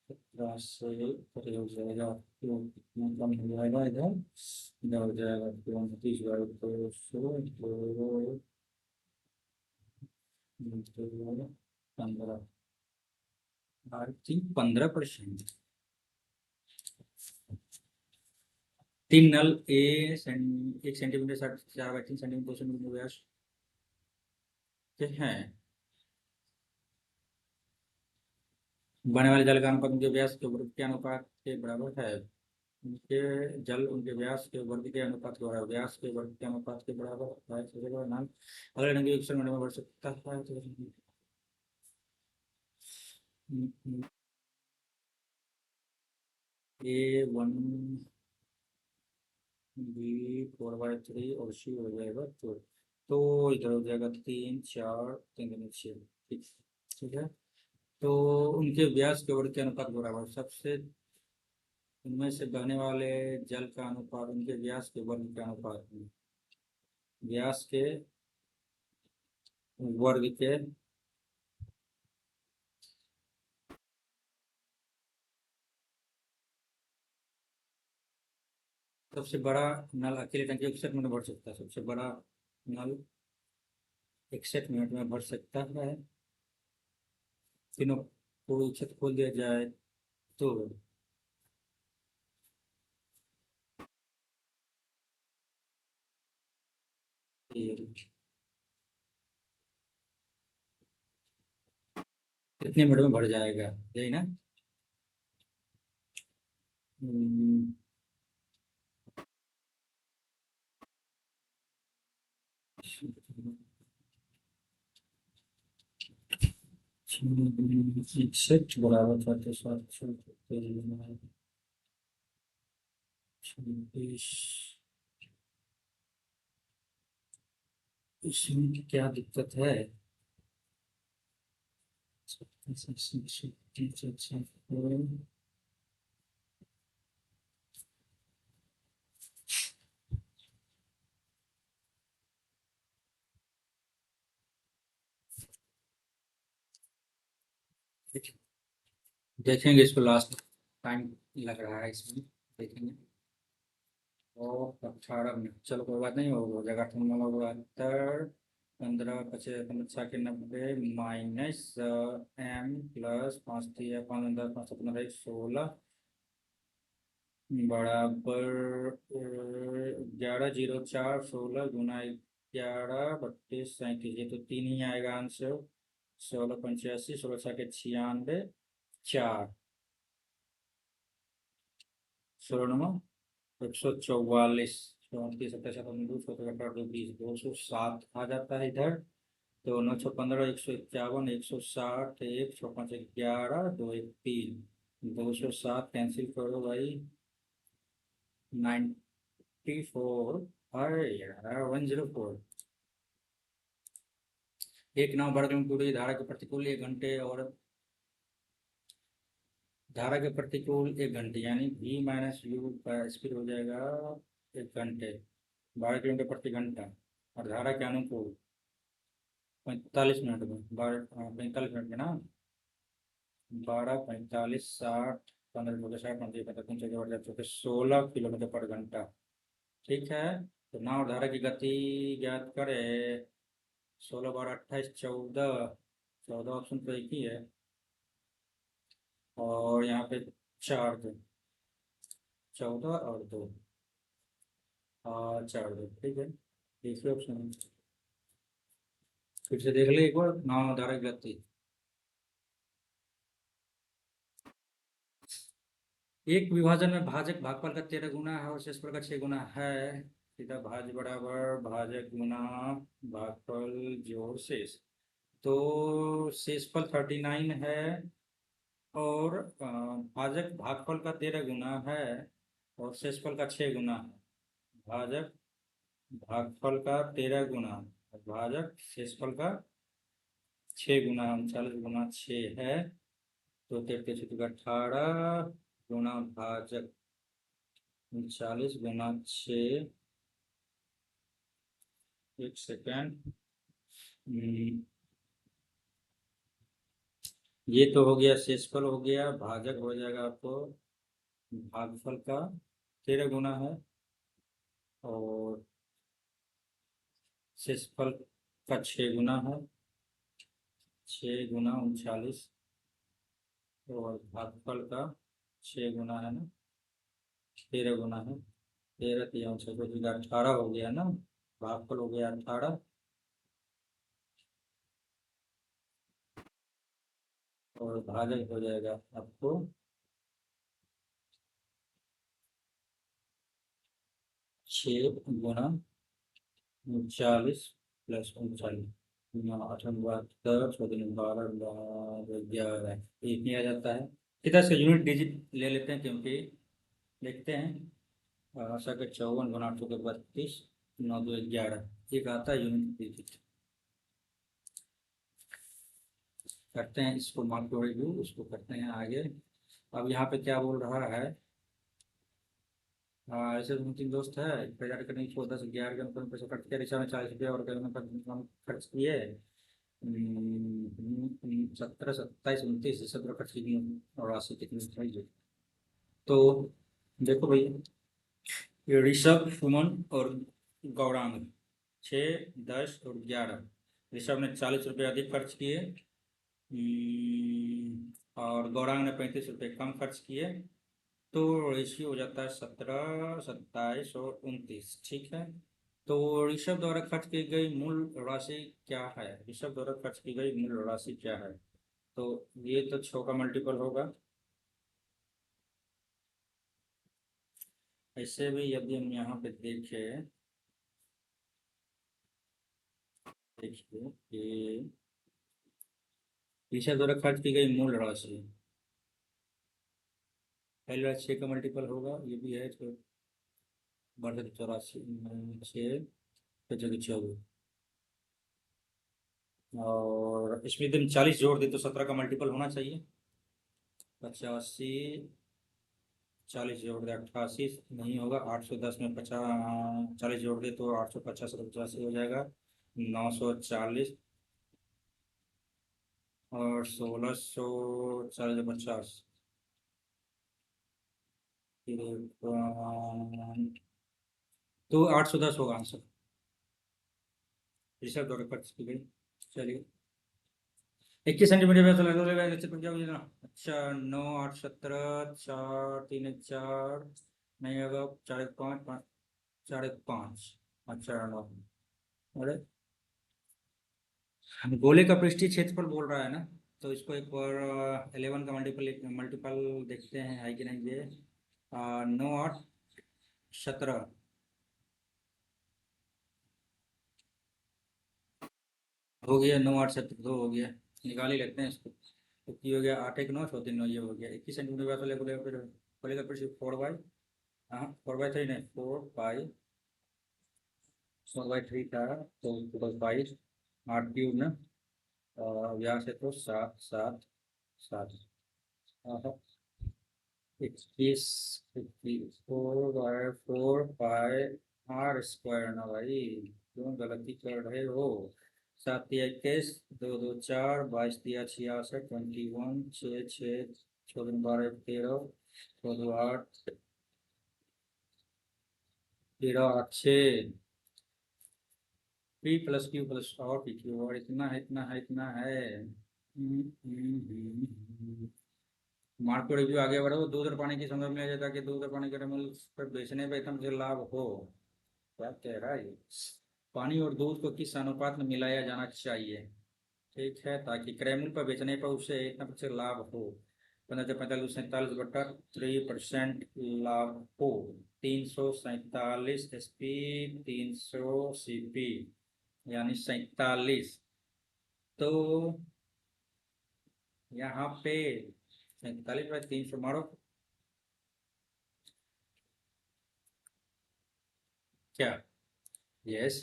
17 से परे हो जाएगा तो कितना कम हो जाएगा इधर। इधर हो जाएगा 29/200 तो 15, आई थिंक 15%। तीन नल ए 1 सेंटीमीटर 4/3 सेंटीमीटर 2 सेंटीमीटर व्यास के हैं। बने वाले जल का अनुपात उनके व्यास के वर्ग के अनुपात के बराबर है। उनके जल उनके व्यास के वर्ग के अनुपात के बराबर, व्यास के वर्ग के अनुपात के बराबर है। नाम अगले रंग एक में बढ़ सकता है तो A1 B4/3 और C हो जाएगा तो इधर हो जाएगा 3 4 3 6। ठीक, ठीक है। तो उनके व्यास के वर्ग के अनुपात बराबर, सबसे उनमें से बहने वाले जल का अनुपात उनके व्यास के वर्ग के अनुपात में, व्यास के वर्ग के सबसे बड़ा नल अकेले टंकी 61 मिनट भर सकता है। सबसे बड़ा नल 61 मिनट में भर सकता है। तीनों को छत खोल दिया जाए तो कितने मिनट में भर जाएगा, यही ना? हम्म, इकसठ बराबर 36 इसमें क्या दिक्कत है? देखेंगे इसको, लास्ट टाइम लग रहा है इसमें, देखेंगे। और 18 मिनट, चलो कोई बात नहीं, हो जाएगा। 72 15 55 90 माइनस m प्लस 5 3 5 10 5 15 16 बराबर 11 0 4 16 गुना 11 32 37, ये तो 3 ही आएगा आंसर। 16 85 16 96 4 16 144 207 आ जाता है इधर। तो 915 151 160 1 6 5 11 2 1 3 207 कैंसिल करो भाई। 94, अरे यार 104। एक नाव बढ़ किलोमीटर दूरी धारा के प्रतिकूल 1 घंटे और धारा के प्रतिकूल 1 घंटे, यानी v माइनस यू का स्पीड हो जाएगा 1 घंटे 12 किलोमीटर प्रति घंटा, और धारा के अनुकूल 45 मिनट में 45 मिनट में ना 12 45 60 15 60 15 55 16 किलोमीटर पर घंटा। ठीक है, तो नाव धारा की गति ज्ञात करें। 16 12 28 14, 14 ऑप्शन तो एक ही है, और यहाँ पे 4 थे, 14 और 2 और 4 2, ठीक है। तीसरे ऑप्शन फिर से देख ले एक बार, नाव धारा की गति। एक विभाजन में भाजक भागफल का 13 गुना है और शेषफल का 6 गुना है। सीधा भाज्य बराबर भाजक गुना भागफल जोड़ शेष। तो शेषफल 39 है और भाजक भागफल का 13 गुना है और शेषफल का 6 गुना है। भाजक भागफल का 13 गुना और भाजक शेषफल का 6 गुना, 39 गुना 6 है तो 33 गुना भाजक 39 गुना 6। एक सेकेंड, ये तो हो गया शेषफल हो गया, भाजक हो जाएगा आपको भागफल का 13 गुना है और शेषफल का 6 गुना है, 6 गुना 39 और भागफल का 6 गुना है ना, 13 गुना है, 13 3 6 18 हो गया ना, भागफल हो गया 18 और भाजक हो जाएगा आपको 6 गुना 39 प्लस 39 8 12 एक नहीं आ जाता है। कितना इसका यूनिट डिजिट ले लेते हैं क्योंकि देखते हैं आशा के 54 गुना 8 के 32 9 2 11 एक आता है यूनिट डिजिट। करते हैं इसको मार्क रिव्यू, उसको करते हैं आगे। अब यहाँ पे क्या बोल रहा है, ऐसे 2 3 दोस्त है बाजार करने की 14 से 11 के मतलब पैसा खर्च किया, रिक्शा में 40 रुपया और गए में खर्च किए, 17 27 29 17 खर्च की और 80 कितनी चाहिए। तो देखो भाई, ये ऋषभ सुमन और गौरांग 6 10 और 11। ऋषभ ने 40 रुपये अधिक खर्च किए और गौरांग ने 35 रुपये कम खर्च किए, तो रेशियो हो जाता है 17 27 और 29। ठीक है, तो ऋषभ द्वारा खर्च की गई मूल राशि क्या है, ऋषभ द्वारा खर्च की गई मूल राशि क्या है, तो ये तो 6 का मल्टीपल होगा। ऐसे भी यदि हम यहाँ पे देखें, देखिए कि ऋषभ द्वारा खर्च की गई मूल राशि पहली बार 6 का मल्टीपल होगा, ये भी है तो बढ़कर 84 6 24 और इसमें यदि हम 40 जोड़ दे तो 17 का मल्टीपल होना चाहिए। 85 40 जोड़ दे 88 नहीं होगा, 810 में 50 40 जोड़ दे तो 850 और 85 हो जाएगा 940 और 1640 तो 810 होगा आंसर, ऋषभ द्वारा खर्च की गई। चलिए 21 सेंटीमीटर व्यास लगा दो निश्चित क्या होगा। अच्छा 9 8 17 4 3 1 4 नहीं होगा, 4 1 5 4 1 5 अच्छा 9। अरे गोले का पृष्ठीय क्षेत्रफल बोल रहा है ना, तो इसको एक बार 11 का मल्टीपल देखते हैं है कि नहीं। ये 9 8 17 हो गया, 9 8 17 2 हो गया, निकाल ही लेते हैं इसको। तो की हो गया 8 1 9 6 3 9, ये हो गया 21 सेंटीमीटर व्यास वाले गोले का पृष्ठ 4 बाई, हाँ 4/3 नहीं 4/3 था तो 2/5 8 क्यूब ना, व्यास है तो 7 7 7 21 4/4 पाई r² ना भाई, क्यों गलती कर रहे हो। 7 तिया 21 2 2 4 22 तिया 66 21 6 6 6 2 12 13 2 2 8 13 8 6 पी प्लस क्यू प्लस और पी क्यू और इतना है इतना है इतना है। मार्केट रिव्यू आगे बढ़ो। दूध और पानी की संदर्भ में जाता कि दूध और पानी के मूल्य पर बेचने पर एकदम से लाभ हो, क्या कह रहा है ये। पानी और दूध को किस अनुपात में मिलाया जाना चाहिए, ठीक है, ताकि क्रय मूल्य पर बेचने पर उससे इतना प्रतिशत लाभ हो। 15 45 47 लाभ हो। 347 SP 300 CP यानी 47, तो यहाँ पे 47/300 मारो क्या। यस।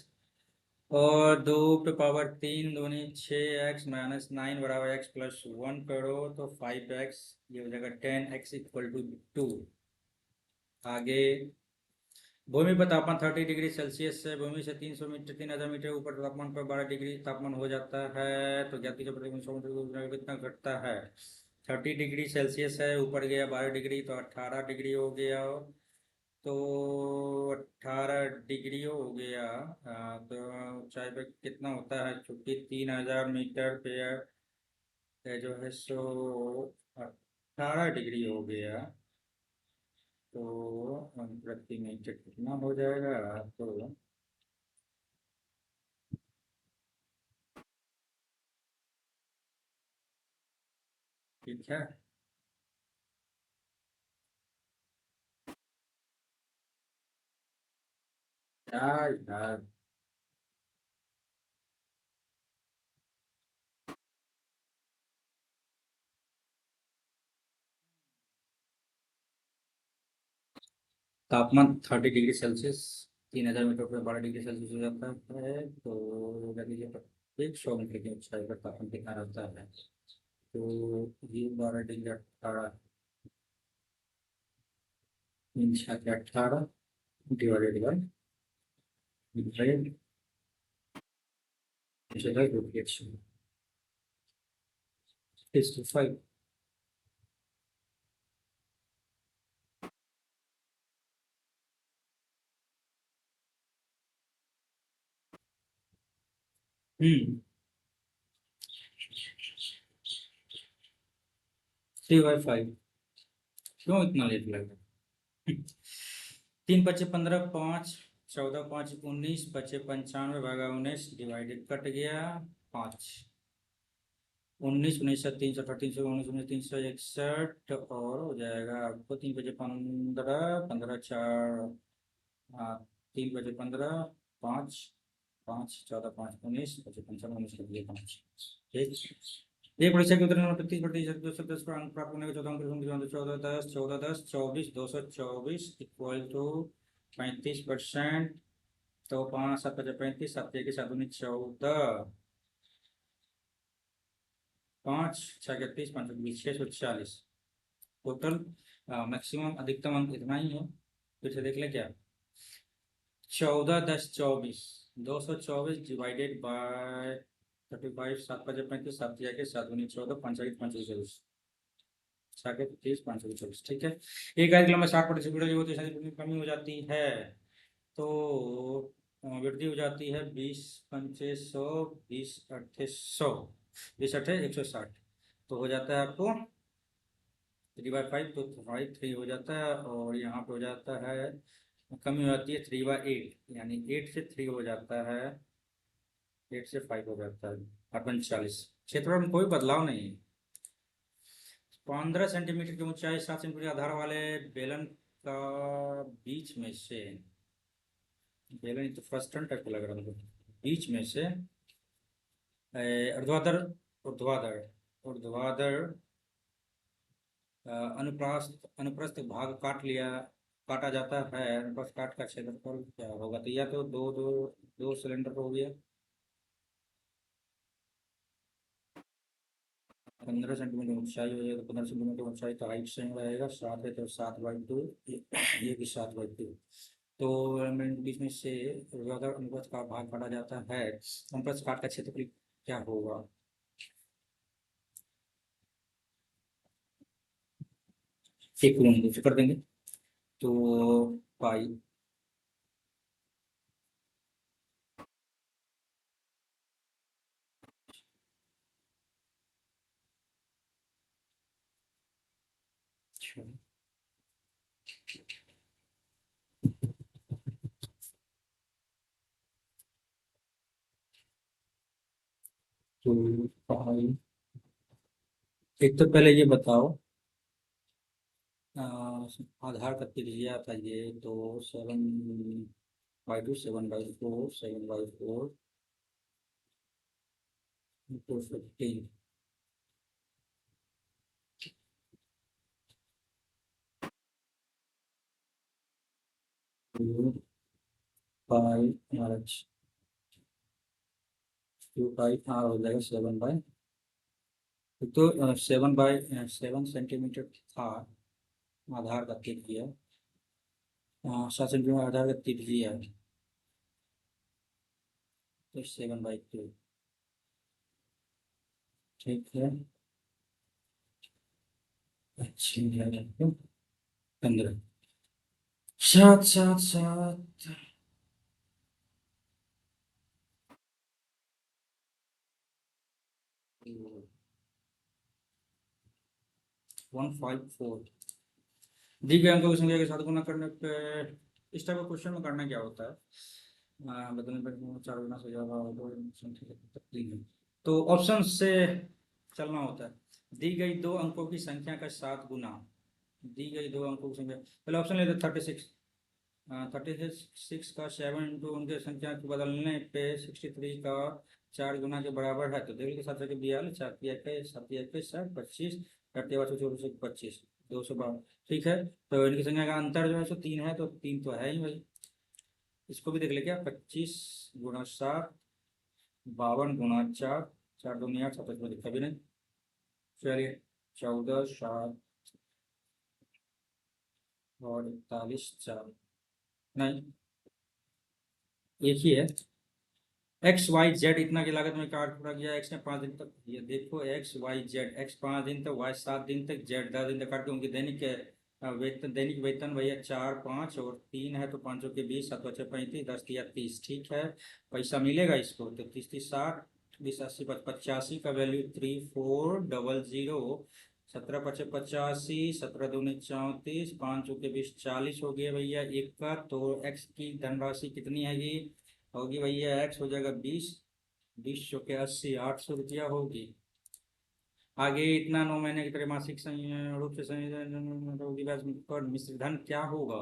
और 2 × 3 दूनी 6x - 9 बराबर x+1 करो तो 5x, ये हो जाएगा 10x = 2। आगे भूमि पर तापमान 30 डिग्री सेल्सियस है। भूमि से 300 मीटर 3000 मीटर ऊपर तापमान पर 12 डिग्री तापमान हो जाता है तो ज्ञात कीजिए प्रति 100 मीटर कितना घटता है। 30 डिग्री सेल्सियस है, ऊपर गया 12 डिग्री तो 18 डिग्री हो गया। तो 18 डिग्री हो गया। तो ऊंचाई पे कितना होता है, चूंकि 3000 मीटर पे जो है सो 18 डिग्री हो गया तो प्रति मीटर कितना हो जाएगा। तो ठीक है, यार तापमान 30 डिग्री सेल्सियस 3000 मीटर पर 12 डिग्री सेल्सियस हो जाता है तो लीजिए प्रत्येक 100 मीटर की ऊंचाई पर तापमान कितना रहता है। तो ये 12 डिग्री 18 18 डिवाइडेड बाई 5। हम्म 3/5 क्यों इतना लेट लगा। 3×5 = 15, 5 14 5 19 बचे 95 भागा 19 डिवाइडेड कट गया 5। 19 19 से 300 300 19 361 और हो जाएगा आपको 3×5 = 15 15 4 हाँ 3×5 = 5 5 14 5 19 बचे 55 19 के लिए 5। ठीक। एक परीक्षा के उत्तर नंबर 35% 210 पर अंक प्राप्त होने के 14 अंक 14 10 14 10 24 224 = 35%। तो 5 7 5 35 7 1 7 19 14 5 6 31 5 20 640 टोटल। मैक्सिमम अधिकतम अंक इतना ही है। फिर से देख लें क्या। 14 10 24 224 डिवाइडेड बाय 35 7 5 35 7 1 7 19 14 5 1 5 24 6 30 5 24। ठीक है। एक कार्यक्रम में 60% वृद्धि होती है, 40% कमी हो जाती है। तो वृद्धि हो जाती है 20 पंचे 100 20 अट्ठे 100 20 अट्ठे 160 तो हो जाता है आपको 3/5 तो 3 हो जाता है और यहाँ पे हो जाता है कमी हो जाती है 3/8 यानी 8 से 3 हो जाता है 8 से 5 हो जाता है 48। क्षेत्रफल में कोई बदलाव नहीं है। 15 सेंटीमीटर की ऊंचाई 7 सेंटीमीटर आधार वाले बेलन का बीच में से बेलन तो फ्रस्टन टाइप का लग रहा है बीच में से ऊर्ध्वाधर ऊर्ध्वाधर ऊर्ध्वाधर अनुप्रस्थ भाग काटा जाता है। अनुप्रस्थ काट का क्षेत्रफल क्या होगा, तो या तो दो दो दो सिलेंडर हो गया 15 सेंटीमीटर ऊंचाई हो जाएगा। 15 सेंटीमीटर ऊंचाई तो हाइट सेम रहेगा 7 है तो 7/2 ये भी 7/2। तो बीच में से ऊर्ध्वाधर अनुप्रस्थ का भाग काटा जाता है। अनुप्रस्थ काट का क्षेत्रफल क्या होगा। एक मिनट कर देंगे तो पाई तो पाई। एक तो पहले ये बताओ आधार का त्रिज्या था ये तो 7/2 7/4 7/4 215 2 5 RH 2 5 हो जाएगा 7/, तो 7/7 सेंटीमीटर था आधार का त्रिज्या, 7 सेंटीमीटर आधार का त्रिज्या, तो 7/2, ठीक है। अच्छा 15 7 7 7 154 दी गए अंकों की संख्या के साथ गुना करने पे इस टाइप का क्वेश्चन में करना क्या होता है, बदलने पर 4 गुना से ज्यादा तो ऑप्शन से चलना होता है। दी गई दो अंकों की संख्या का 7 गुना, दी गई दो अंकों की संख्या, पहले ऑप्शन लेते 36, 36 का 7 इंटू उनके संख्या को बदलने पे 63 का 4 गुना के बराबर है, तो देखिए के साथ 42 4 21 7 21 25 24 25 212, ठीक है। तो इनकी संख्या का अंतर जो है सो 3 है, तो 3 तो है ही भाई। इसको भी देख ले क्या, 25 × 7 52 × 4 4 2 8 7 में दिखा भी नहीं, चलिए 14 7 और 41 4 नहीं, एक ही है। एक्स वाई जेड इतना की लागत में कार्य पूरा किया, एक्स ने 5 दिन तक, ये देखो एक्स वाई जेड, एक्स 5 दिन तक, वाई 7 दिन तक, जेड 10 दिन तक काट के उनकी दैनिक दैनिक वेतन भैया 4 5 और 3 है, तो 5 के 20 7 5 35 10 या 30, ठीक है। पैसा मिलेगा इसको, तो 30 30 60 20 80 85 का वैल्यू 3400, 17 5 85, 17 दूनी 34, 5 के 20 40 हो गया भैया एक का, तो एक्स की धनराशि कितनी है, होगी भैया एक्स हो जाएगा 20, 20 के 80, 800 रुपया होगी। आगे इतना 9 महीने की त्रैमासिक रूप से पर मिश्र धन क्या होगा,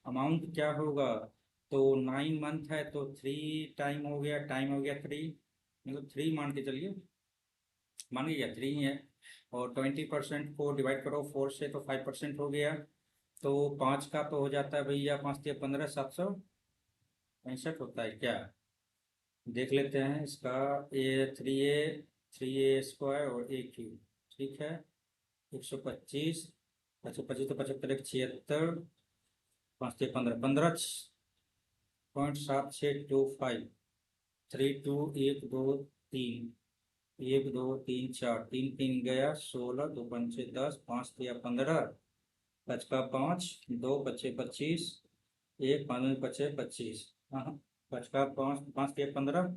अमाउंट क्या होगा, तो 9 मंथ है तो 3 टाइम हो गया, टाइम हो गया 3, मतलब 3 मान के चलिए, मान लीजिए 3 ही है, और 20% को डिवाइड करो 4 से, तो 5% हो गया, तो 5 का तो हो जाता है भैया 5 या 15 765 होता है क्या, देख लेते हैं इसका, ए 3a और a³ ठीक है, 125, 125 तो 75 76, 5 15 15.7625, 3 2 1 2 3 1 2 3 4 3 3 गया 16 2 5 10 5 15 5 का 5 2 5 25 1 5 5 25, हाँ 5 का 5 5 15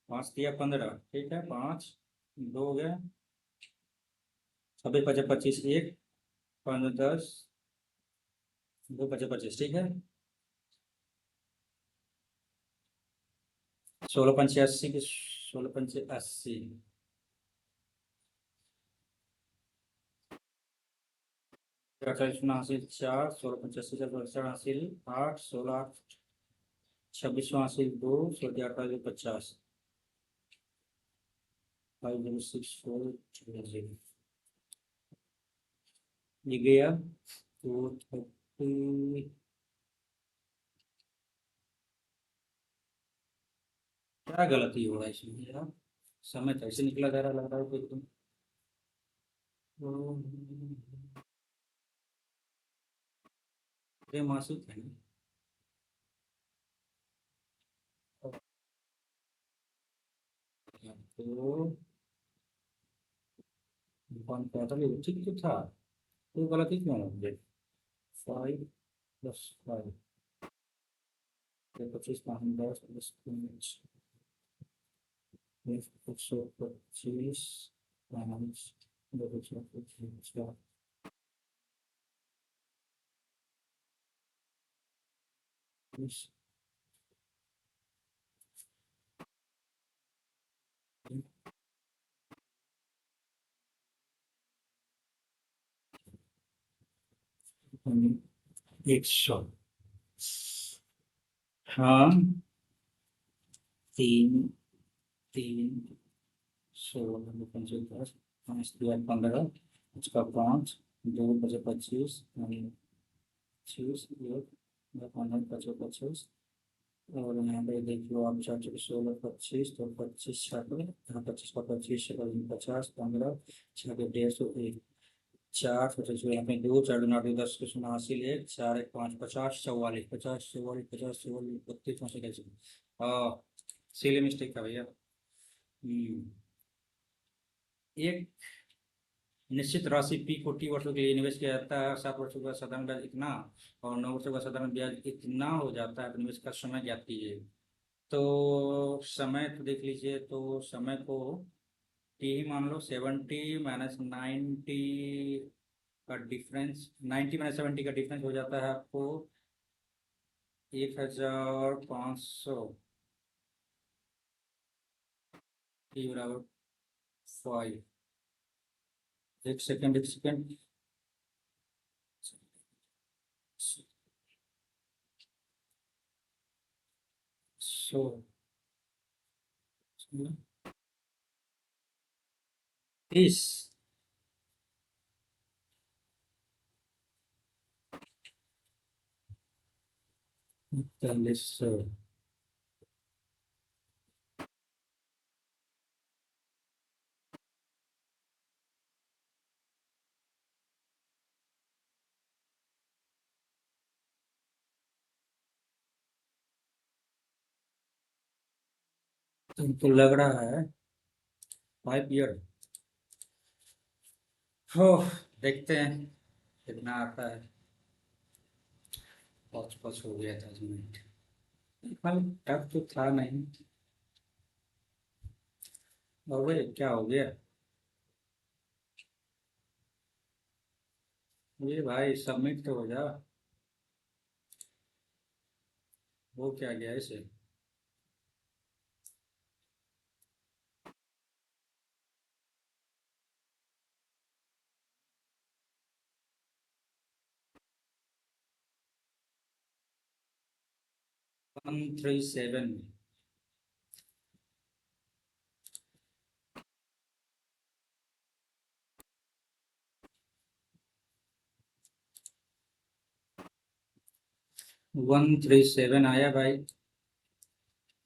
5 15 ठीक है, 5 2 हो गया, 26 5 25 1 5 10 2 5 25, ठीक है, 16 5 80 की 16 5 80, 48 हासिल 4, 16 85 हासिल 8, 16 26 हासिल 2, 16 28 50, 5064 ये गया, तो 30, क्या गलती हो रहा है इसमें यार, समय तो ऐसे निकला जा रहा लग रहा है कोई एकदम, मासिक है ना, तो 145 ठीक तो था, तो गलती क्यों हो गई, 5 + 5 25 10 + 5 125 -225 100, हाँ 3 3 16 25 10 5 दिया 15 उसका 5 2 बचे 25 25 15 बचे 25 और यहाँ पे देख लो आप 4 4 16 25 तो 25 छठे यहाँ 25 का 25 50 15 6 के 150 1 4 25 यहाँ पे 2 4 2 8 10 कुछ 89 1 4 1 5 50 44 50 44 50 44 32 64 हाँ सिली मिस्टेक था भैया। एक निश्चित राशि पी को टी वर्षों के लिए निवेश किया जाता है। 7 वर्षों का साधारण ब्याज इतना और 9 वर्षों का साधारण ब्याज इतना हो जाता है। तो निवेश का समय ज्ञात कीजिए। तो समय तो देख लीजिए, तो समय को टी ही मान लो। 70 माइनस 90 का डिफरेंस, 90 माइनस 70 का डिफरेंस हो जाता है आपको 1500 टी बराबर 5। एक सेकेंड एक सेकेंड। सो 30 40 तुमको लग रहा है 5 ईयर हो। देखते हैं कितना आता है। 5 हो गया था मिनट। टफ तो था नहीं। और भाई क्या हो गया ये भाई, सबमिट तो हो जा। वो क्या गया इसे। 137 137 आया भाई।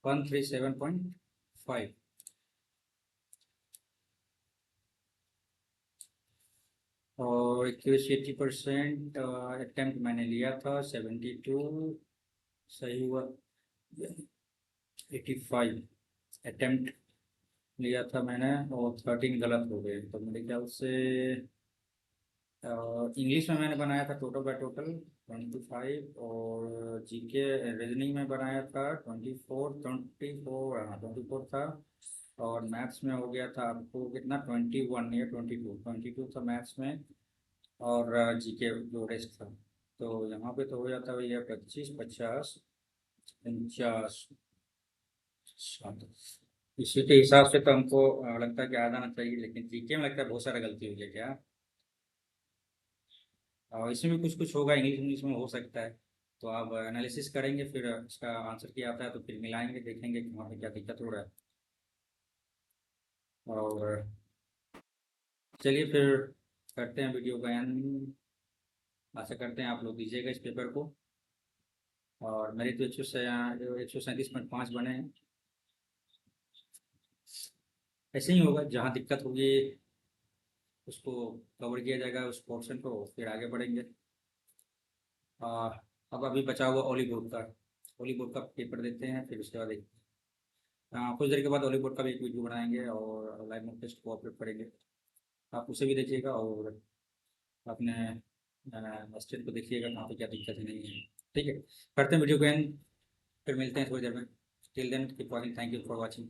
137.5 और एक्यूरेसी 80%। अटेम्प्ट मैंने लिया था 72, सही हुआ 85 अटेम्प्ट लिया था मैंने और 13 गलत हो गए। तो मेरे ख्याल से इंग्लिश में मैंने बनाया था टोटल बाय टोटल 25 और जीके रीजनिंग में बनाया था 24 हाँ 24 था। और मैथ्स में हो गया था आपको कितना 21 या 22 था मैथ्स में। और जीके जो रेस्ट था। तो यहाँ पे तो हो जाता है भैया 25 50 49 60। इसी के हिसाब से तो हमको लगता है कि आ जाना चाहिए, लेकिन जीके में लगता है बहुत सारा गलती हो गया क्या। और इसमें भी कुछ कुछ होगा, इंग्लिश इंग्लिश में हो सकता है। तो आप एनालिसिस करेंगे फिर इसका आंसर क्या आता है तो फिर मिलाएंगे, देखेंगे कि वहाँ पे क्या दिक्कत हो रहा है। और चलिए फिर करते हैं वीडियो का एंड। आशा करते हैं आप लोग दीजिएगा इस पेपर को। और मेरे तो 137.5 बने हैं। ऐसे ही होगा, जहाँ दिक्कत होगी उसको कवर किया जाएगा उस पोर्शन को, फिर आगे बढ़ेंगे। आ, अब अभी बचा हुआ ओली बोर्ड का, ओली बोर्ड का पेपर देते हैं फिर उसके बाद कुछ देर के बाद ओली बोर्ड का भी एक वीडियो बनाएंगे और लाइव मॉक टेस्ट को अपलोड करेंगे। आप उसे भी देखिएगा और अपने स्टेट को देखिएगा कहाँ पे क्या दिक्कत है नहीं है। ठीक है, करते हैं वीडियो को एंड, फिर मिलते हैं थोड़ी देर में। Till then keep watching, thank you for watching.